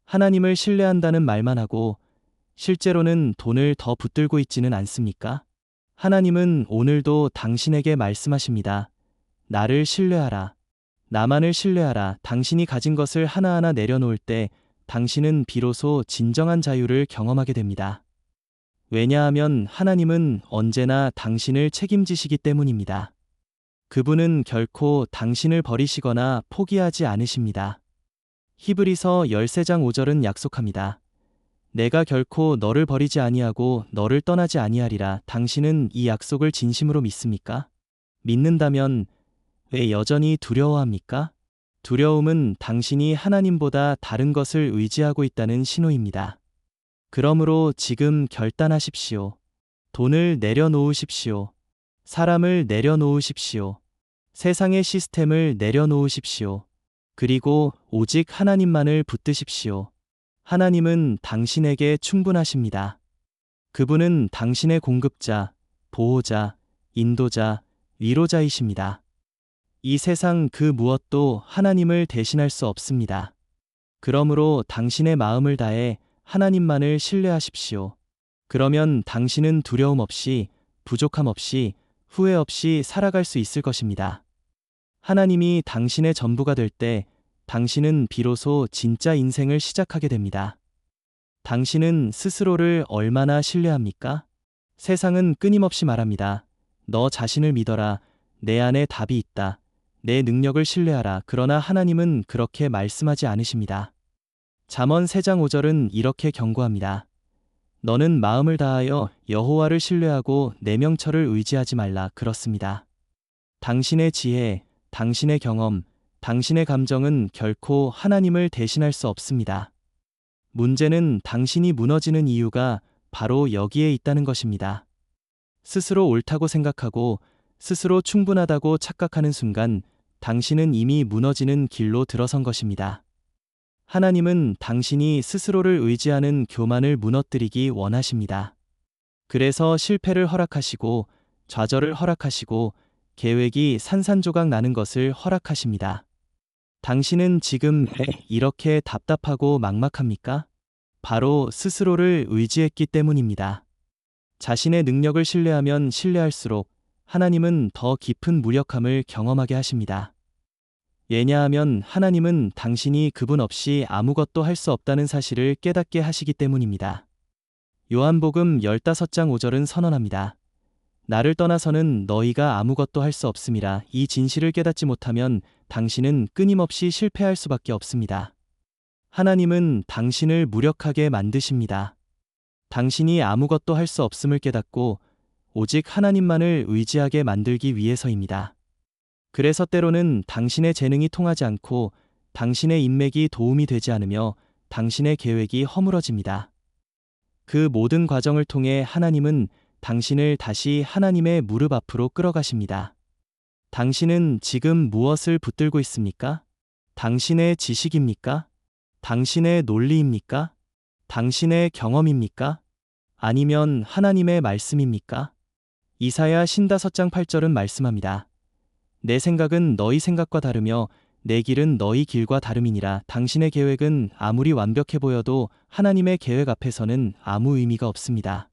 하나님을 신뢰한다는 말만 하고 실제로는 돈을 더 붙들고 있지는 않습니까? 하나님은 오늘도 당신에게 말씀하십니다. 나를 신뢰하라. 나만을 신뢰하라. 당신이 가진 것을 하나하나 내려놓을 때 당신은 비로소 진정한 자유를 경험하게 됩니다. 왜냐하면 하나님은 언제나 당신을 책임지시기 때문입니다. 그분은 결코 당신을 버리시거나 포기하지 않으십니다. 히브리서 13장 5절은 약속합니다. 내가 결코 너를 버리지 아니하고 너를 떠나지 아니하리라. 당신은 이 약속을 진심으로 믿습니까? 믿는다면 왜 여전히 두려워합니까? 두려움은 당신이 하나님보다 다른 것을 의지하고 있다는 신호입니다. 그러므로 지금 결단하십시오. 돈을 내려놓으십시오. 사람을 내려놓으십시오. 세상의 시스템을 내려놓으십시오. 그리고 오직 하나님만을 붙드십시오. 하나님은 당신에게 충분하십니다. 그분은 당신의 공급자, 보호자, 인도자, 위로자이십니다. 이 세상 그 무엇도 하나님을 대신할 수 없습니다. 그러므로 당신의 마음을 다해 하나님만을 신뢰하십시오. 그러면 당신은 두려움 없이, 부족함 없이, 후회 없이 살아갈 수 있을 것입니다. 하나님이 당신의 전부가 될 때 당신은 비로소 진짜 인생을 시작하게 됩니다. 당신은 스스로를 얼마나 신뢰합니까? 세상은 끊임없이 말합니다. 너 자신을 믿어라. 내 안에 답이 있다. 내 능력을 신뢰하라. 그러나 하나님은 그렇게 말씀하지 않으십니다. 잠언 3장 5절은 이렇게 경고합니다. 너는 마음을 다하여 여호와를 신뢰하고 내 명철을 의지하지 말라. 그렇습니다. 당신의 지혜, 당신의 경험, 당신의 감정은 결코 하나님을 대신할 수 없습니다. 문제는 당신이 무너지는 이유가 바로 여기에 있다는 것입니다. 스스로 옳다고 생각하고 스스로 충분하다고 착각하는 순간 당신은 이미 무너지는 길로 들어선 것입니다. 하나님은 당신이 스스로를 의지하는 교만을 무너뜨리기 원하십니다. 그래서 실패를 허락하시고 좌절을 허락하시고 계획이 산산조각 나는 것을 허락하십니다. 당신은 지금 왜 이렇게 답답하고 막막합니까? 바로 스스로를 의지했기 때문입니다. 자신의 능력을 신뢰하면 신뢰할수록 하나님은 더 깊은 무력함을 경험하게 하십니다. 왜냐하면 하나님은 당신이 그분 없이 아무것도 할 수 없다는 사실을 깨닫게 하시기 때문입니다. 요한복음 15장 5절은 선언합니다. 나를 떠나서는 너희가 아무것도 할 수 없음이라. 이 진실을 깨닫지 못하면 당신은 끊임없이 실패할 수밖에 없습니다. 하나님은 당신을 무력하게 만드십니다. 당신이 아무것도 할 수 없음을 깨닫고 오직 하나님만을 의지하게 만들기 위해서입니다. 그래서 때로는 당신의 재능이 통하지 않고 당신의 인맥이 도움이 되지 않으며 당신의 계획이 허물어집니다. 그 모든 과정을 통해 하나님은 당신을 다시 하나님의 무릎 앞으로 끌어가십니다. 당신은 지금 무엇을 붙들고 있습니까? 당신의 지식입니까? 당신의 논리입니까? 당신의 경험입니까? 아니면 하나님의 말씀입니까? 이사야 55장 8절은 말씀합니다. 내 생각은 너희 생각과 다르며 내 길은 너희 길과 다름이니라. 당신의 계획은 아무리 완벽해 보여도 하나님의 계획 앞에서는 아무 의미가 없습니다.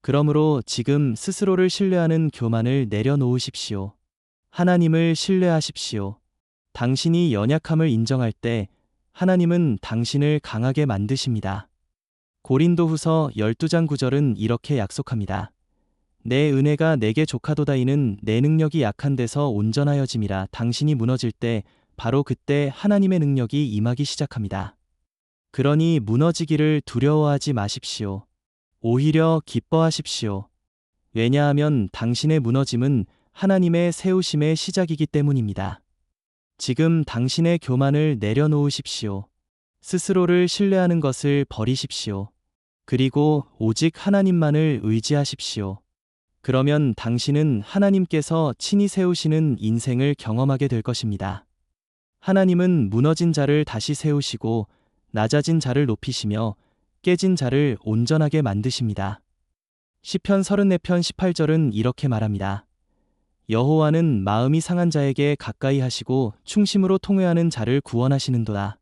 그러므로 지금 스스로를 신뢰하는 교만을 내려놓으십시오. 하나님을 신뢰하십시오. 당신이 연약함을 인정할 때 하나님은 당신을 강하게 만드십니다. 고린도후서 12장 9절은 이렇게 약속합니다. 내 은혜가 내게 족하도다. 이는 내 능력이 약한 데서 온전하여짐이라. 당신이 무너질 때 바로 그때 하나님의 능력이 임하기 시작합니다. 그러니 무너지기를 두려워하지 마십시오. 오히려 기뻐하십시오. 왜냐하면 당신의 무너짐은 하나님의 세우심의 시작이기 때문입니다. 지금 당신의 교만을 내려놓으십시오. 스스로를 신뢰하는 것을 버리십시오. 그리고 오직 하나님만을 의지하십시오. 그러면 당신은 하나님께서 친히 세우시는 인생을 경험하게 될 것입니다. 하나님은 무너진 자를 다시 세우시고 낮아진 자를 높이시며 깨진 자를 온전하게 만드십니다. 시편 34편 18절은 이렇게 말합니다. 여호와는 마음이 상한 자에게 가까이 하시고 충심으로 통회하는 자를 구원하시는도다.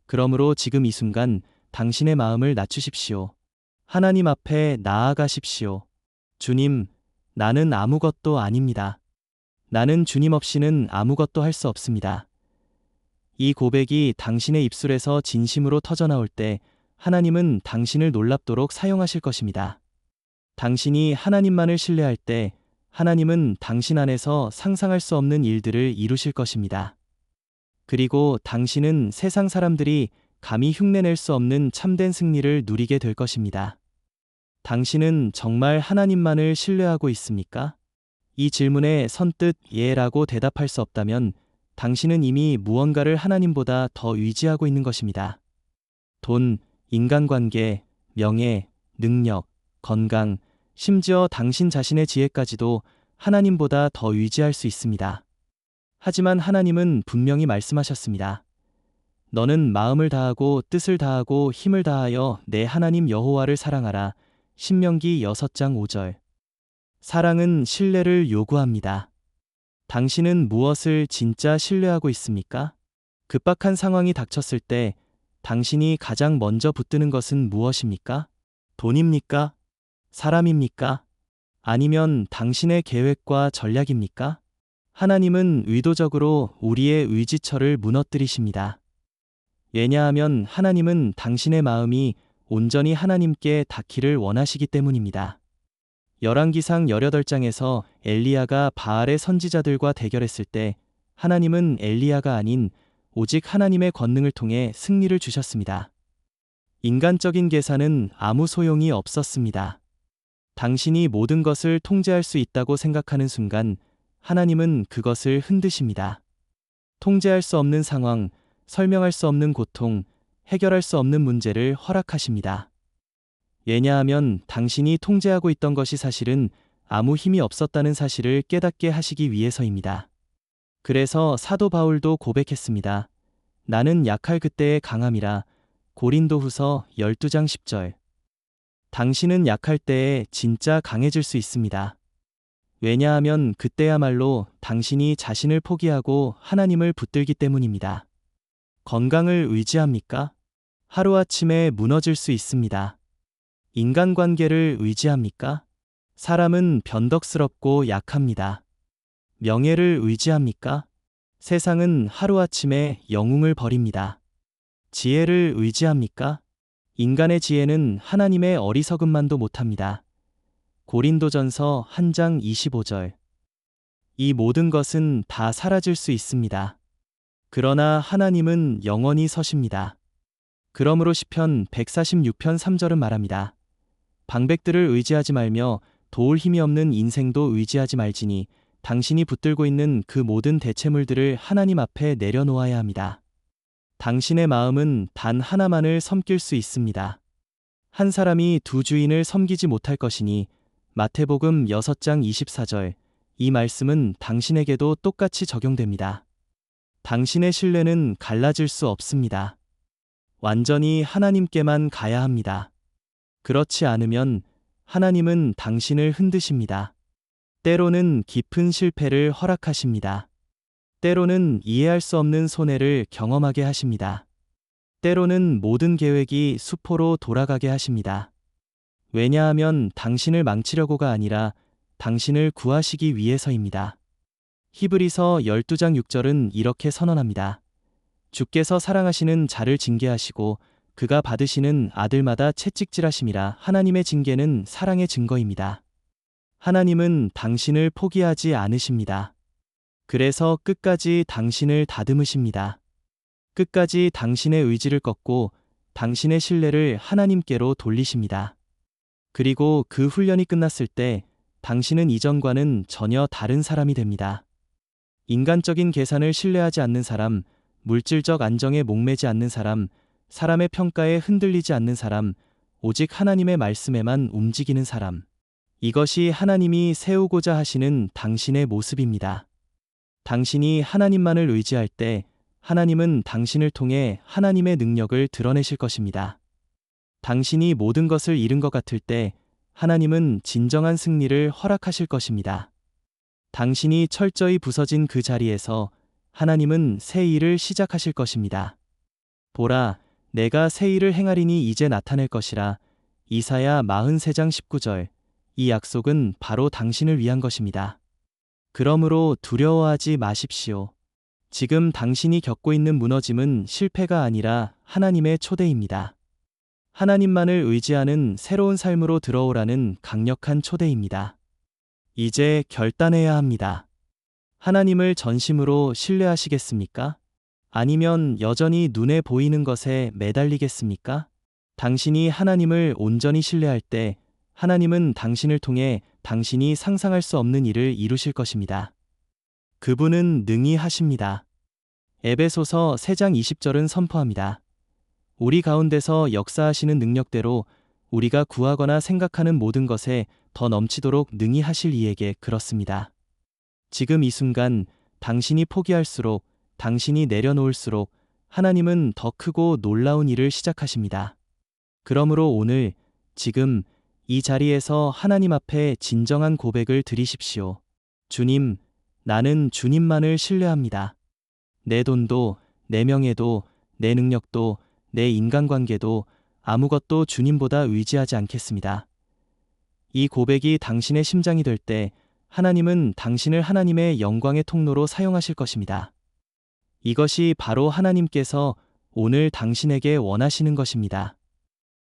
그러므로 지금 이 순간 당신의 마음을 낮추십시오. 하나님 앞에 나아가십시오. 주님, 나는 아무것도 아닙니다. 나는 주님 없이는 아무것도 할 수 없습니다. 이 고백이 당신의 입술에서 진심으로 터져나올 때 하나님은 당신을 놀랍도록 사용하실 것입니다. 당신이 하나님만을 신뢰할 때 하나님은 당신 안에서 상상할 수 없는 일들을 이루실 것입니다. 그리고 당신은 세상 사람들이 감히 흉내낼 수 없는 참된 승리를 누리게 될 것입니다. 당신은 정말 하나님만을 신뢰하고 있습니까? 이 질문에 선뜻 예라고 대답할 수 없다면 당신은 이미 무언가를 하나님보다 더 의지하고 있는 것입니다. 돈, 인간관계, 명예, 능력, 건강, 심지어 당신 자신의 지혜까지도 하나님보다 더 의지할 수 있습니다. 하지만 하나님은 분명히 말씀하셨습니다. 너는 마음을 다하고 뜻을 다하고 힘을 다하여 내 하나님 여호와를 사랑하라. 신명기 6장 5절. 사랑은 신뢰를 요구합니다. 당신은 무엇을 진짜 신뢰하고 있습니까? 급박한 상황이 닥쳤을 때 당신이 가장 먼저 붙드는 것은 무엇입니까? 돈입니까? 사람입니까? 아니면 당신의 계획과 전략입니까? 하나님은 의도적으로 우리의 의지처를 무너뜨리십니다. 왜냐하면 하나님은 당신의 마음이 온전히 하나님께 닿기를 원하시기 때문입니다. 열왕기상 18장에서 엘리야가 바알의 선지자들과 대결했을 때 하나님은 엘리야가 아닌 오직 하나님의 권능을 통해 승리를 주셨습니다. 인간적인 계산은 아무 소용이 없었습니다. 당신이 모든 것을 통제할 수 있다고 생각하는 순간 하나님은 그것을 흔드십니다. 통제할 수 없는 상황, 설명할 수 없는 고통, 해결할 수 없는 문제를 허락하십니다. 왜냐하면 당신이 통제하고 있던 것이 사실은 아무 힘이 없었다는 사실을 깨닫게 하시기 위해서입니다. 그래서 사도 바울도 고백했습니다. 나는 약할 그때의 강함이라. 고린도후서 12장 10절. 당신은 약할 때에 진짜 강해질 수 있습니다. 왜냐하면 그때야말로 당신이 자신을 포기하고 하나님을 붙들기 때문입니다. 건강을 의지합니까? 하루아침에 무너질 수 있습니다. 인간관계를 의지합니까? 사람은 변덕스럽고 약합니다. 명예를 의지합니까? 세상은 하루아침에 영웅을 버립니다. 지혜를 의지합니까? 인간의 지혜는 하나님의 어리석음만도 못합니다. 고린도전서 1장 25절. 이 모든 것은 다 사라질 수 있습니다. 그러나 하나님은 영원히 서십니다. 그러므로 시편 146편 3절은 말합니다. 방백들을 의지하지 말며 도울 힘이 없는 인생도 의지하지 말지니 당신이 붙들고 있는 그 모든 대체물들을 하나님 앞에 내려놓아야 합니다. 당신의 마음은 단 하나만을 섬길 수 있습니다. 한 사람이 두 주인을 섬기지 못할 것이니 마태복음 6장 24절. 이 말씀은 당신에게도 똑같이 적용됩니다. 당신의 신뢰는 갈라질 수 없습니다. 완전히 하나님께만 가야 합니다. 그렇지 않으면 하나님은 당신을 흔드십니다. 때로는 깊은 실패를 허락하십니다. 때로는 이해할 수 없는 손해를 경험하게 하십니다. 때로는 모든 계획이 수포로 돌아가게 하십니다. 왜냐하면 당신을 망치려고가 아니라 당신을 구하시기 위해서입니다. 히브리서 12장 6절은 이렇게 선언합니다. 주께서 사랑하시는 자를 징계하시고 그가 받으시는 아들마다 채찍질하심이라. 하나님의 징계는 사랑의 증거입니다. 하나님은 당신을 포기하지 않으십니다. 그래서 끝까지 당신을 다듬으십니다. 끝까지 당신의 의지를 꺾고 당신의 신뢰를 하나님께로 돌리십니다. 그리고 그 훈련이 끝났을 때 당신은 이전과는 전혀 다른 사람이 됩니다. 인간적인 계산을 신뢰하지 않는 사람, 물질적 안정에 목매지 않는 사람, 사람의 평가에 흔들리지 않는 사람, 오직 하나님의 말씀에만 움직이는 사람. 이것이 하나님이 세우고자 하시는 당신의 모습입니다. 당신이 하나님만을 의지할 때 하나님은 당신을 통해 하나님의 능력을 드러내실 것입니다. 당신이 모든 것을 잃은 것 같을 때 하나님은 진정한 승리를 허락하실 것입니다. 당신이 철저히 부서진 그 자리에서 하나님은 새 일을 시작하실 것입니다. 보라, 내가 새 일을 행하리니 이제 나타낼 것이라. 이사야 43장 19절. 이 약속은 바로 당신을 위한 것입니다. 그러므로 두려워하지 마십시오. 지금 당신이 겪고 있는 무너짐은 실패가 아니라 하나님의 초대입니다. 하나님만을 의지하는 새로운 삶으로 들어오라는 강력한 초대입니다. 이제 결단해야 합니다. 하나님을 전심으로 신뢰하시겠습니까? 아니면 여전히 눈에 보이는 것에 매달리겠습니까? 당신이 하나님을 온전히 신뢰할 때 하나님은 당신을 통해 당신이 상상할 수 없는 일을 이루실 것입니다. 그분은 능히 하십니다. 에베소서 3장 20절은 선포합니다. 우리 가운데서 역사하시는 능력대로 우리가 구하거나 생각하는 모든 것에 더 넘치도록 능히 하실 이에게 그렇습니다. 지금 이 순간 당신이 포기할수록, 당신이 내려놓을수록 하나님은 더 크고 놀라운 일을 시작하십니다. 그러므로 오늘, 지금, 이 자리에서 하나님 앞에 진정한 고백을 드리십시오. 주님, 나는 주님만을 신뢰합니다. 내 돈도, 내 명예도, 내 능력도, 내 인간관계도 아무것도 주님보다 의지하지 않겠습니다. 이 고백이 당신의 심장이 될 때 하나님은 당신을 하나님의 영광의 통로로 사용하실 것입니다. 이것이 바로 하나님께서 오늘 당신에게 원하시는 것입니다.